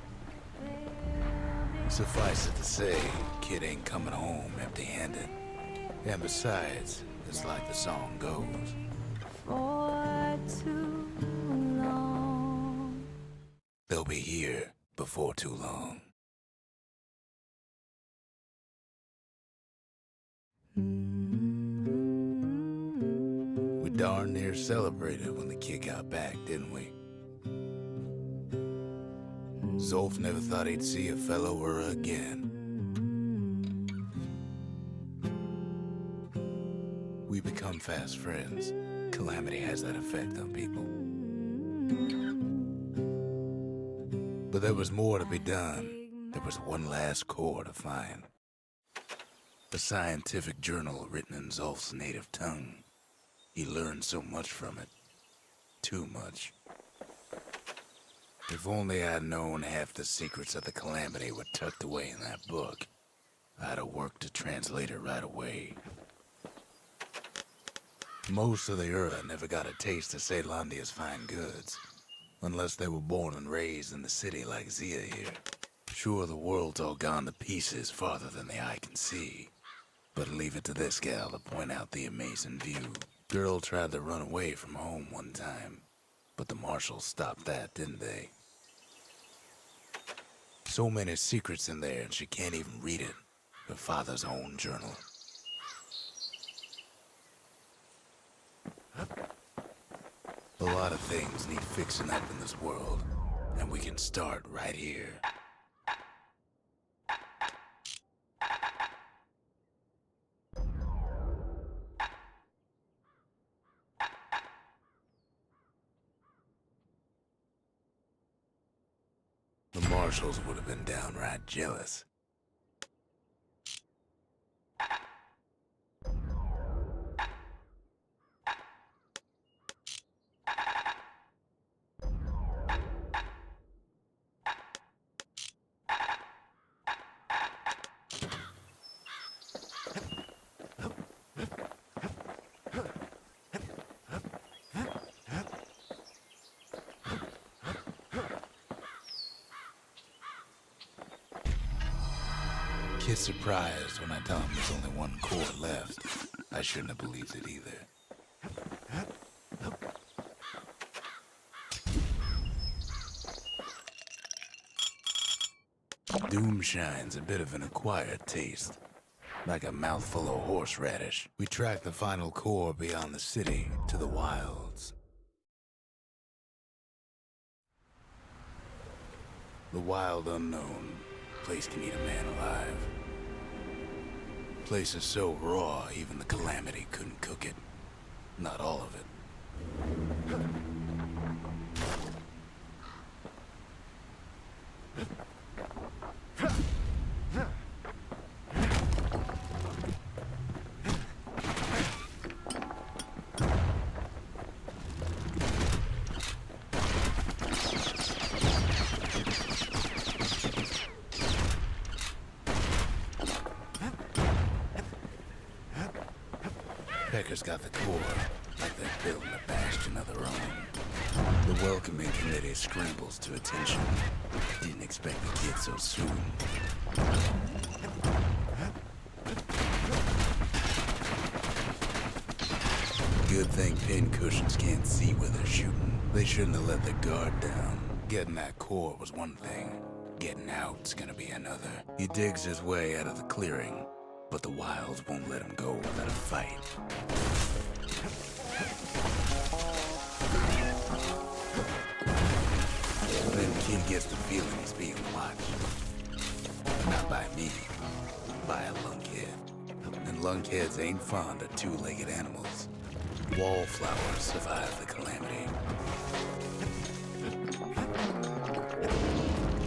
Suffice it to say, kid ain't coming home empty-handed. And besides, it's like the song goes. For too long. They'll be here before too long. We darn near celebrated when the kid got back, didn't we? Zolf never thought he'd see a fellow her again. We become fast friends. Calamity has that effect on people. But there was more to be done. There was one last core to find. A scientific journal written in Zolf's native tongue. He learned so much from it. Too much. If only I'd known half the secrets of the Calamity were tucked away in that book, I'd have worked to translate it right away. Most of the Ura never got a taste of Caelondia's fine goods, unless they were born and raised in the city like Zia here. Sure, the world's all gone to pieces farther than the eye can see, but leave it to this gal to point out the amazing view. Girl tried to run away from home one time, but the marshals stopped that, didn't they? So many secrets in there and she can't even read it. Her father's own journal. A lot of things need fixing up in this world, and we can start right here. The marshals would have been downright jealous. Kid's surprised when I tell him there's only one core left. I shouldn't have believed it either. Doomshine's a bit of an acquired taste. Like a mouthful of horseradish. We track the final core beyond the city to the wilds. The wild unknown. Place can eat a man alive. Place is so raw, even the Calamity couldn't cook it. Not all of it. Pecker's got the core, like they're building a bastion of their own. The welcoming committee scrambles to attention. Didn't expect the kid so soon. Good thing pincushions can't see where they're shooting. They shouldn't have let the guard down. Getting that core was one thing. Getting out's gonna be another. He digs his way out of the clearing. But the wilds won't let him go without a fight. Then kid gets the feeling he's being watched. Not by me, by a lunkhead. And lunkheads ain't fond of two-legged animals. Wallflowers survive the Calamity.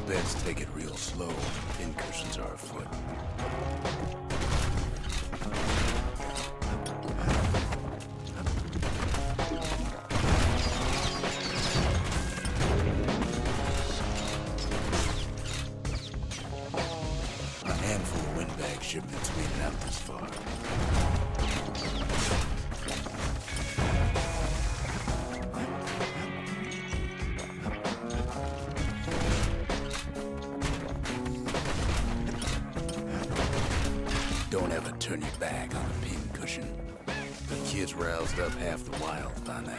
Best take it real slow. Pincushions are afoot. Shipments made it out this far. Don't ever turn your back on a pincushion. The kid's roused up half the wild by now.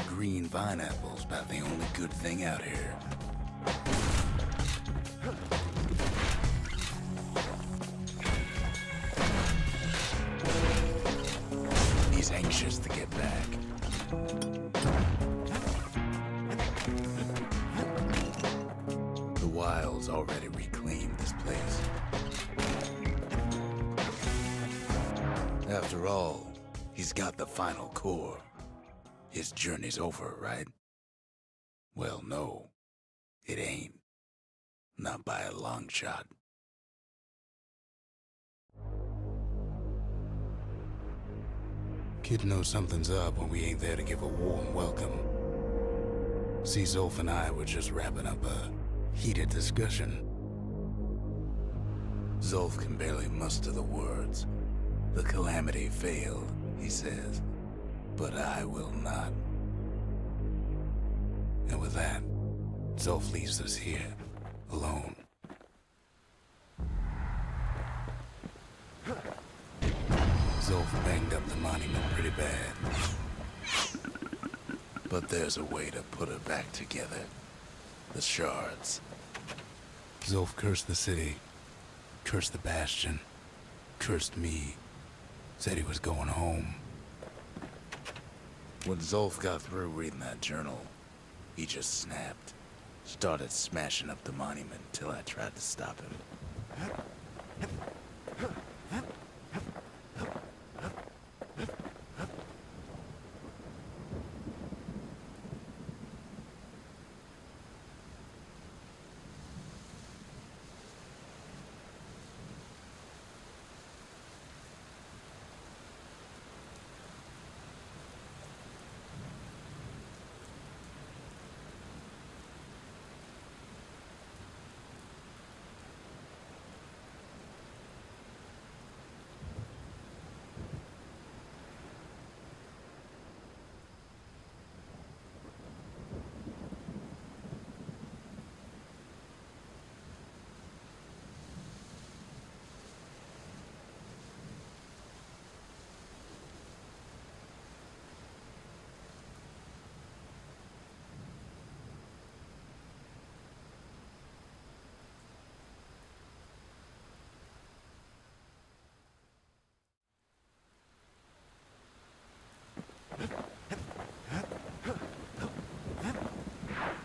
Green vine apples about the only good thing out here. He's anxious to get back. The wilds already reclaimed this place. After all, he's got the final core. His journey's over, right? Well, no, it ain't. Not by a long shot. Kid knows something's up when we ain't there to give a warm welcome. See, Zolf and I were just wrapping up a heated discussion. Zolf can barely muster the words. The Calamity failed, he says. But I will not. And with that, Zolf leaves us here, alone. Zolf banged up the monument pretty bad. But there's a way to put it back together. The shards. Zolf cursed the city, cursed the Bastion, cursed me, said he was going home. When Zolf got through reading that journal, he just snapped. Started smashing up the monument till I tried to stop him.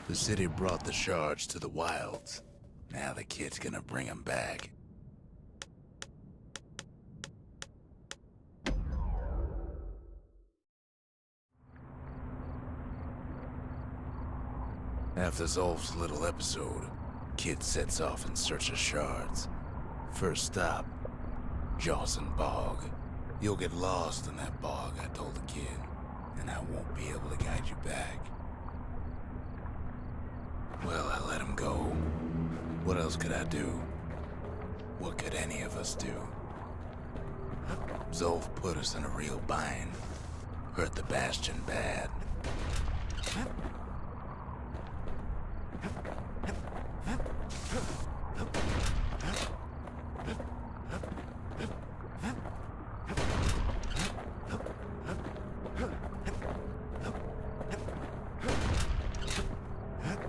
The city brought the shards to the wilds. Now the kid's gonna bring them back. After Zolf's little episode, kid sets off in search of shards. First stop, Jawson Bog. You'll get lost in that bog, I told the kid, and I won't be able to guide you back. Well, I let him go. What else could I do? What could any of us do? Zolf put us in a real bind. Hurt the Bastion bad.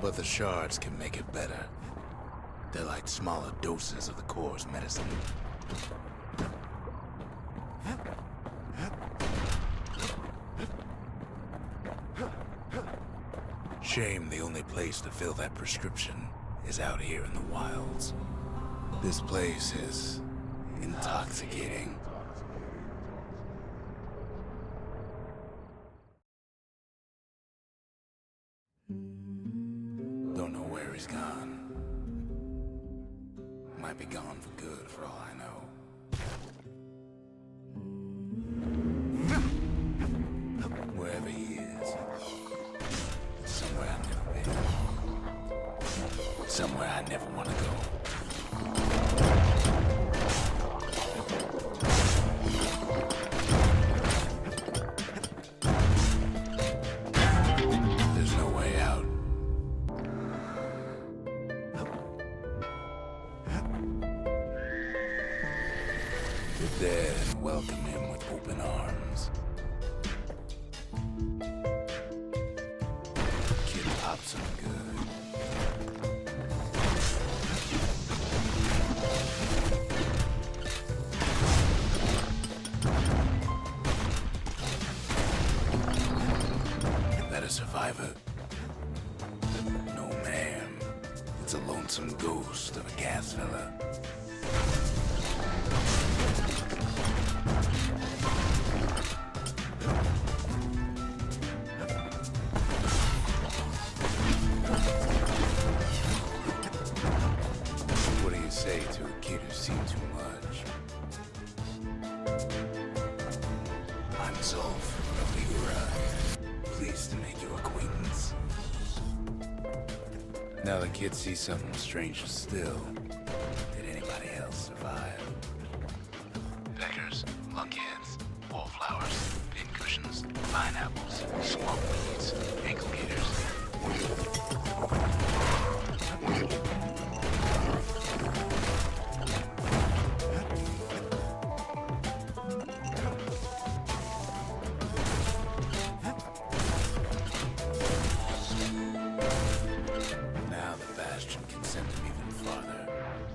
But the shards can make it better. They're like smaller doses of the core's medicine. Shame the only place to fill that prescription is out here in the wilds. This place is intoxicating. Don't know where he's gone. Might be gone for good for all I know. Wherever he is, somewhere I've never been. Somewhere I never want to go. There's no way out. The dead welcome him with open arms. Kid pops him good. That a survivor? No, ma'am. It's a lonesome ghost of a gas fella. What do you say to a kid who's seen too much? I'm Zolf of Ligura. Pleased to make your acquaintance. Now the kid sees something stranger still. Did anybody else survive? Peckers, lunkheads, wallflowers, pincushions, pineapples, swamp weeds, ankle gators. Now the Bastion can send him even farther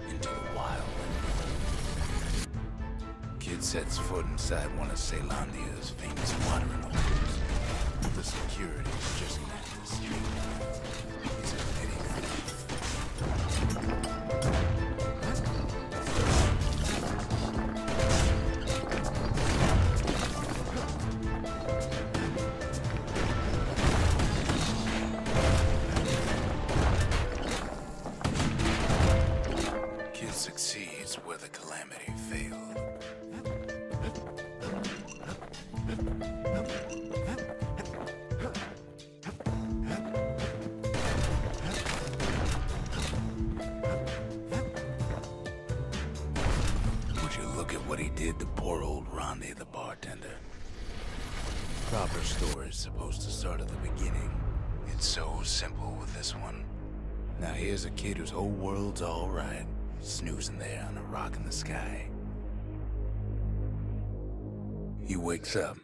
into the wild. Kid sets foot inside one of Celandia's famous watering holes. the security just met the street. He's a petty thief. Kid succeeds where the calamity failed. Would you look at what he did to poor old Rondé the bartender? Proper story's supposed to start at the beginning. It's so simple with this one. Now here's a kid whose whole world's alright, snoozing there on a rock in the sky. He wakes up.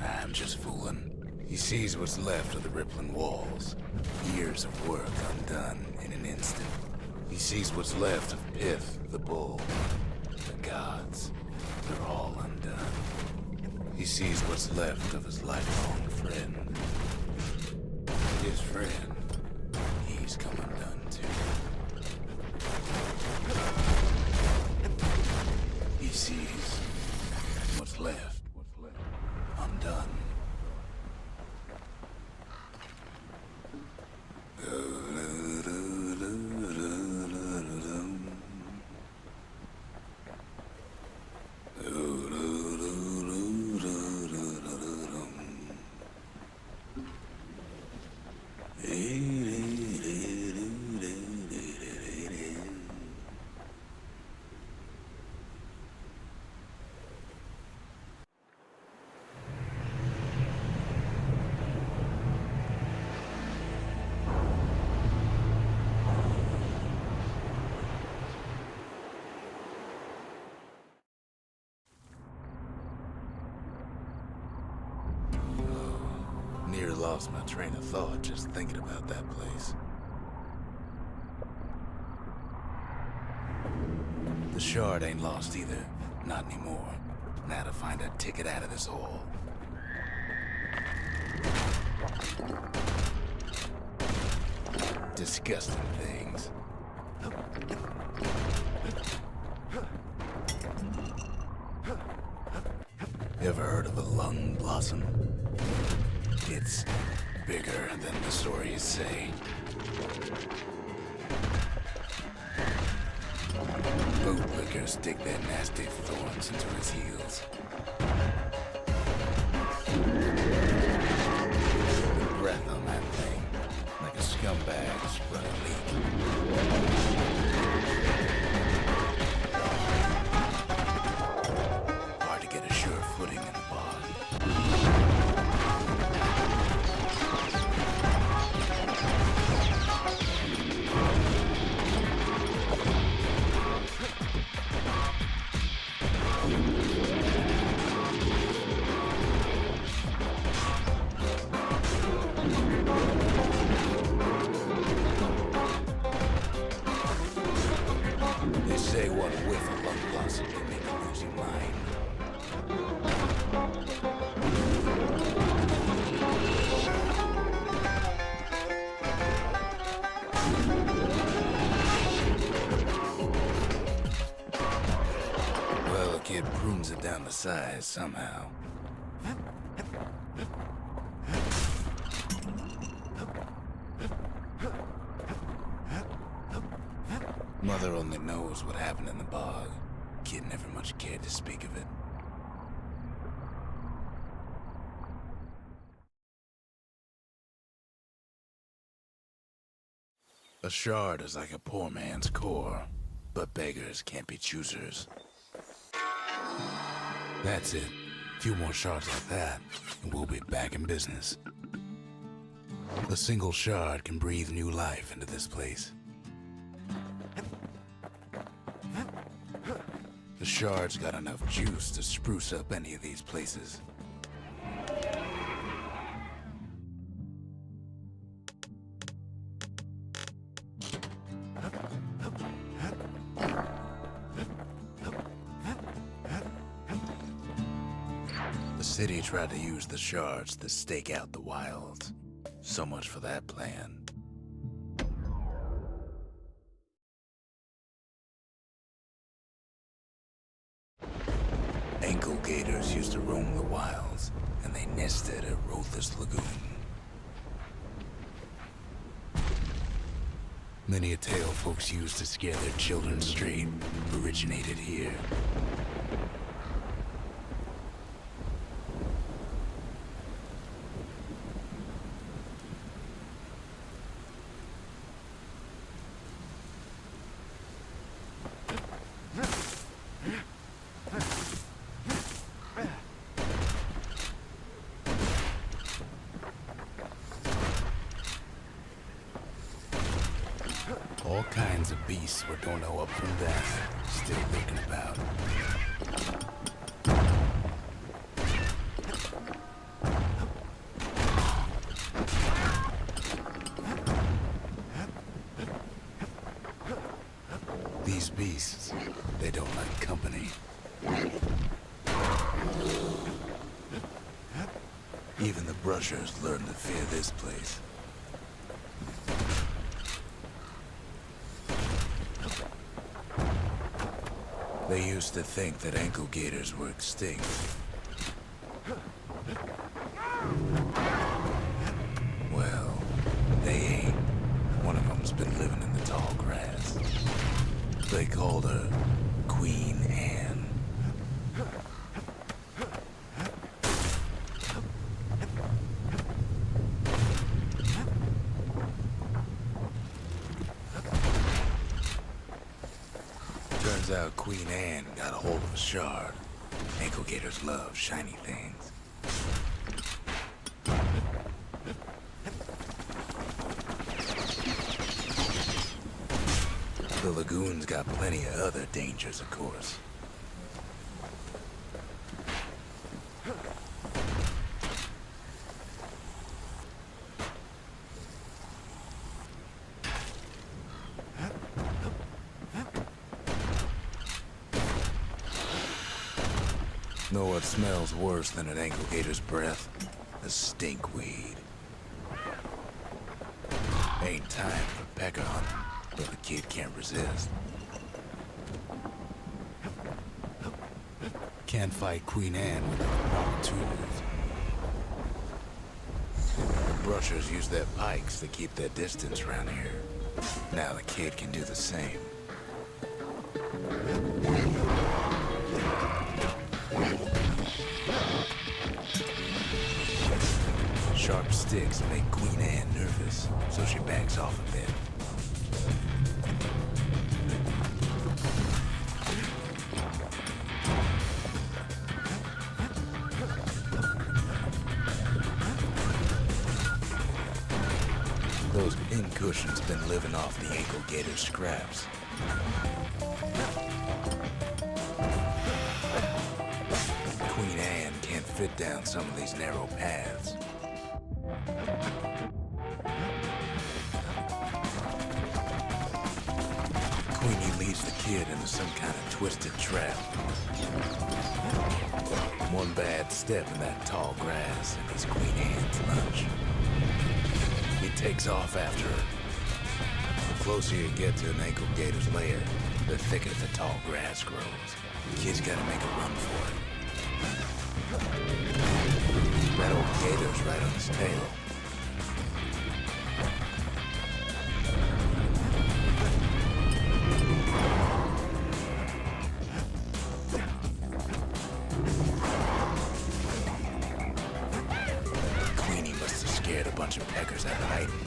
I'm just fooling. He sees what's left of the rippling walls. Years of work undone in an instant. He sees what's left of Pith, the bull. The gods, they're all undone. He sees what's left of his lifelong friend. His friend, he's come undone too. He sees what's left undone. Near lost my train of thought just thinking about that place. The shard ain't lost either. Not anymore. Now to find a ticket out of this hole. Disgusting things. Ever heard of a lung blossom? It's bigger than the stories say. Bootlickers dig their nasty thorns into his heels. The breath on that thing, like a scumbag sprung a leak. Hard to get a sure footing in the bog. They say one whiff of lung blossom can make you lose your mind. Well, a kid prunes it down to size somehow. Mother only knows what happened in the bog. Kid never much cared to speak of it. A shard is like a poor man's core, but beggars can't be choosers. That's it. A few more shards like that, and we'll be back in business. A single shard can breathe new life into this place. The shard's got enough juice to spruce up any of these places. The city tried to use the shards to stake out the wilds. So much for that plan. Ankle gators used to roam the wilds, and they nested at Rotha's Lagoon. Many a tale folks used to scare their children straight originated here. All kinds of beasts we don't know up from down, still lurking about. These beasts, they don't like company. Even the brushers learned to fear this place. They used to think that ankle gators were extinct. Well, they ain't. One of them's been living in the tall grass. They called her Queen Anne. Turns out Queen Anne got a hold of a shard. Ankle gators love shiny things. The lagoon's got plenty of other dangers, of course. Know what smells worse than an ankle gator's breath? A stinkweed. Ain't time for pecker hunting, but the kid can't resist. Can't fight Queen Anne without the proper tools. The brushers use their pikes to keep their distance around here. Now the kid can do the same. Sharp sticks make Queen Anne nervous, so she backs off a bit. Those pincushions been living off the ankle gator scraps. Queen Anne can't fit down some of these narrow paths. Queenie leads the kid into some kind of twisted trap. One bad step in that tall grass and he's Queen Anne's lunch. He takes off after her. The closer you get to an ankle gator's lair, the thicker the tall grass grows. The kid's gotta make a run for it. That old gator's right on his tail. Queenie must have scared a bunch of peckers out of hiding.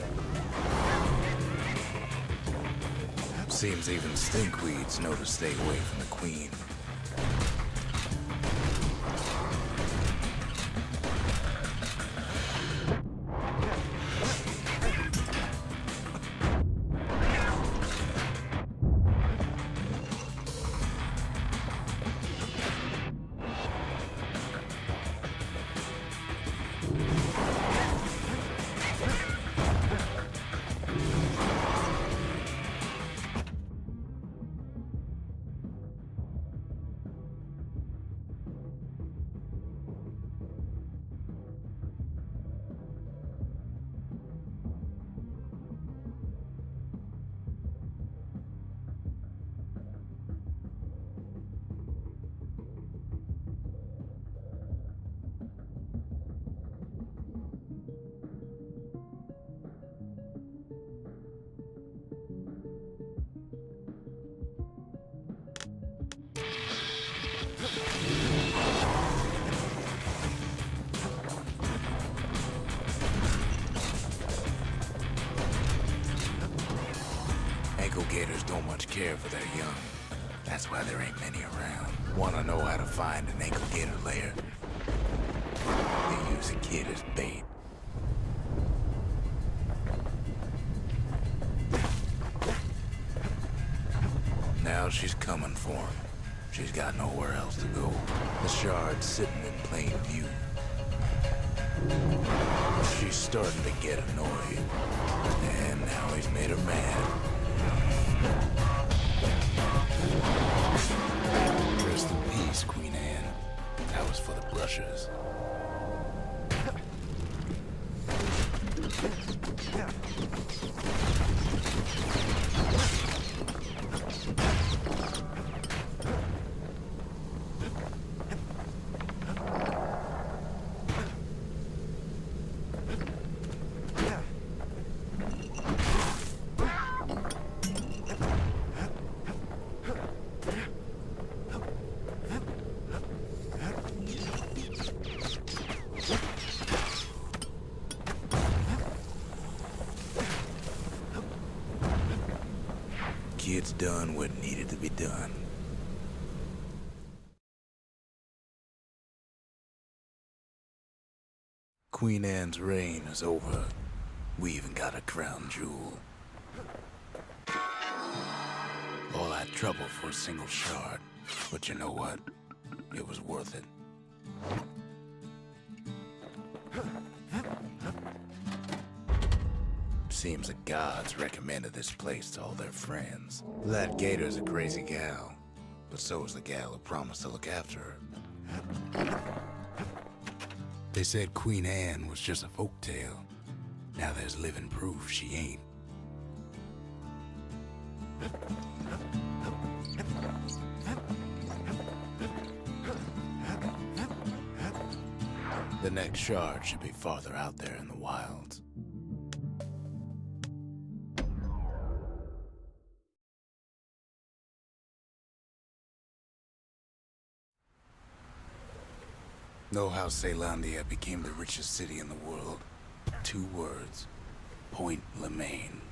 Seems even stinkweeds know to stay away from the queen. gators don't much care for their young. That's why there ain't many around. Wanna know how to find an ankle gator lair? They use a kid as bait. Now she's coming for him. She's got nowhere else to go. The shard's sitting in plain view. She's starting to get annoyed. And now he's made her mad. Rest in peace, Queen Anne. That was for the brushers. Kid's done what needed to be done. Queen Anne's reign is over. We even got a crown jewel. All that trouble for a single shard. But you know what? It was worth it. Seems the gods recommended this place to all their friends. That gator's a crazy gal, but so is the gal who promised to look after her. They said Queen Anne was just a folktale. Now there's living proof she ain't. The next shard should be farther out there in the wilds. Know how Caelondia became the richest city in the world? 2 words. Point Lemaine.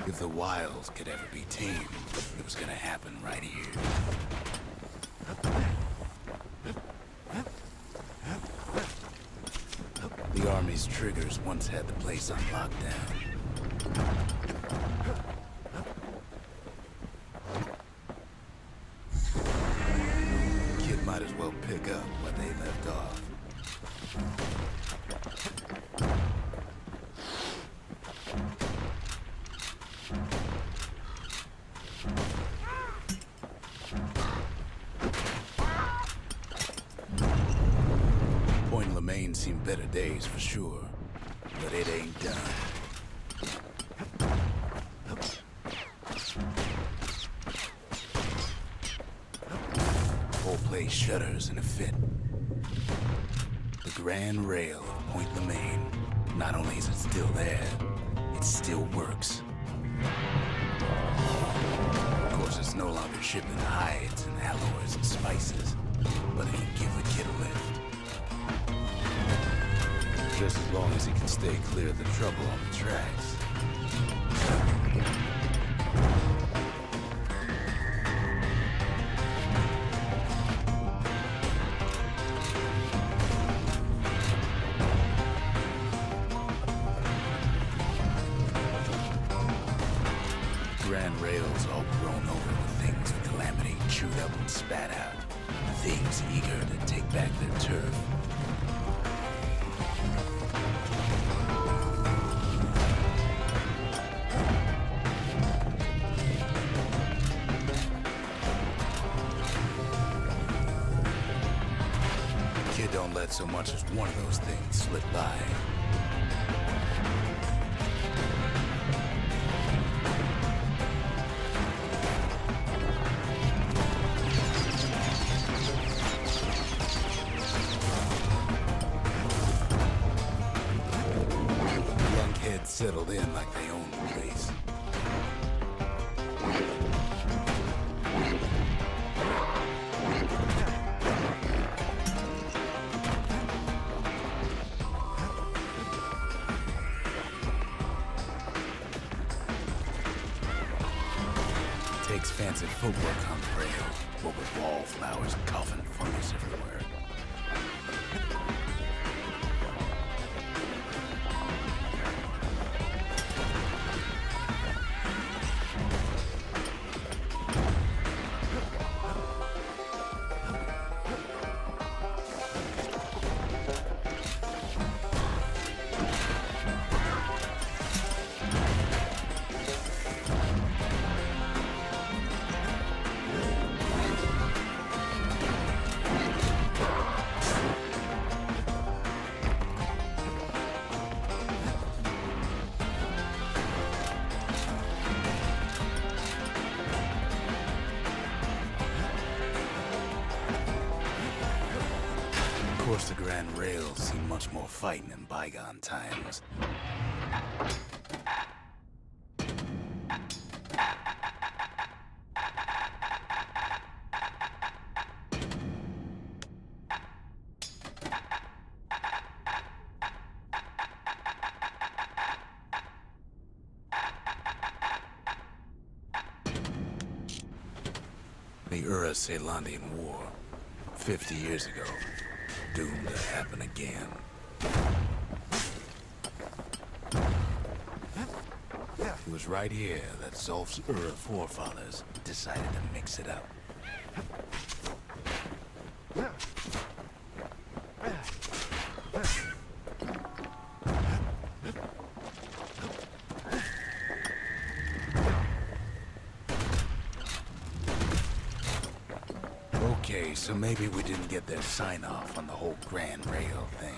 If the wilds could ever be tamed, it was gonna happen right here. The army's triggers once had the place on lockdown. Might as well pick up where they left off. Point Lemaine seen better days for sure, but it ain't done. Place shudders in a fit. The grand rail of Point Lemaine. Not only is it still there, it still works. Of course, it's no longer shipping hides and alloys and spices, but it can give a kid a lift. Just as long as he can stay clear of the trouble on the tracks. Grand rails all grown over with things the Calamity chewed up and spat out. Things eager to take back their turf. Kid don't let so much as one of those things slip by. Settled in like they own the place. takes fancy footwork on the rail, what with wallflowers, coffin fungus everywhere. Of course, the Grand Rails see much more fighting in bygone times. The Ura-Ceylondian War, 50 years ago, doomed to happen again. It was right here that Zulf's Ura forefathers decided to mix it up. Okay, so maybe we didn't get their sign-off on the whole Grand Rail thing.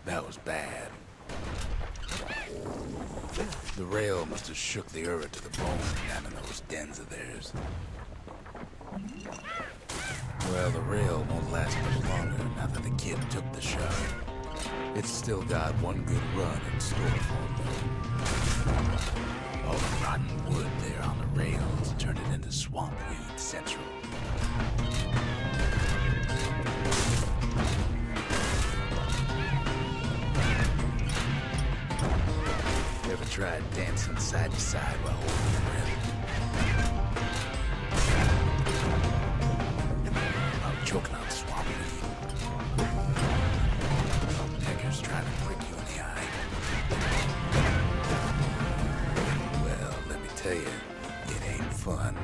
That was bad. The rail must have shook the Ura to the bone down in those dens of theirs. Well, the rail won't last much longer now that the kid took the shot. It's still got one good run in store for it. All the rotten wood there on the rails turned it into swamp weed central. Ever tried dancing side to side while holding the rim? I'm choking on swamp weed. Peckers trying to prick you in the eye. Well, let me tell you, it ain't fun.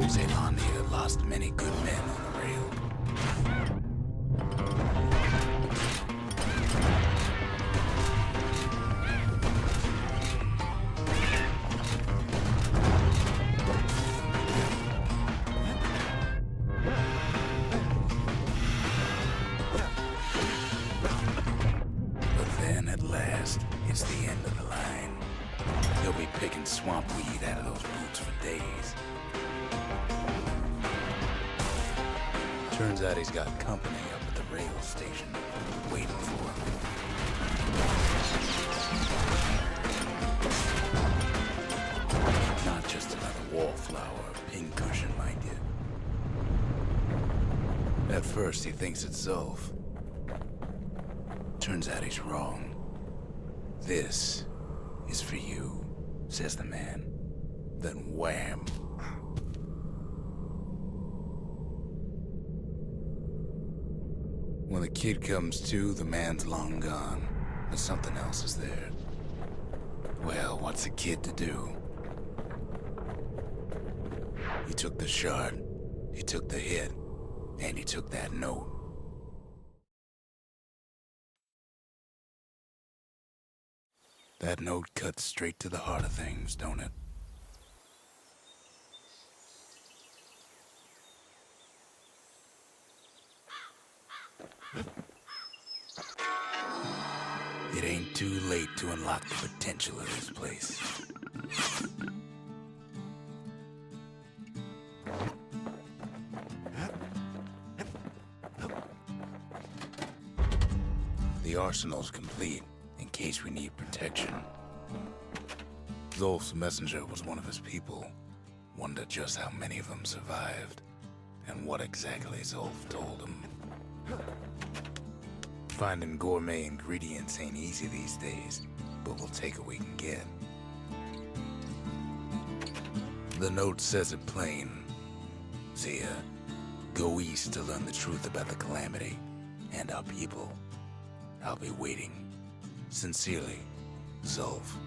Zelandia lost many good men on the rail. But then at last, it's the end of the line. They'll be picking swamp weed out of those boots for days. Turns out he's got company up at the rail station, waiting for him. Not just another wallflower or pincushion, mind you. At first, he thinks it's Zulf. Turns out he's wrong. This is for you, says the man. Then wham! When the kid comes to, the man's long gone, but something else is there. Well, what's a kid to do? He took the shard, he took the hit, and he took that note. That note cuts straight to the heart of things, don't it? It ain't too late to unlock the potential of this place. The arsenal's complete, in case we need protection. Zulf's messenger was one of his people. Wonder just how many of them survived, and what exactly Zulf told him. Finding gourmet ingredients ain't easy these days, but we'll take what we can get. The note says it plain. Zia, go east to learn the truth about the Calamity and our people. I'll be waiting. Sincerely, Zolf.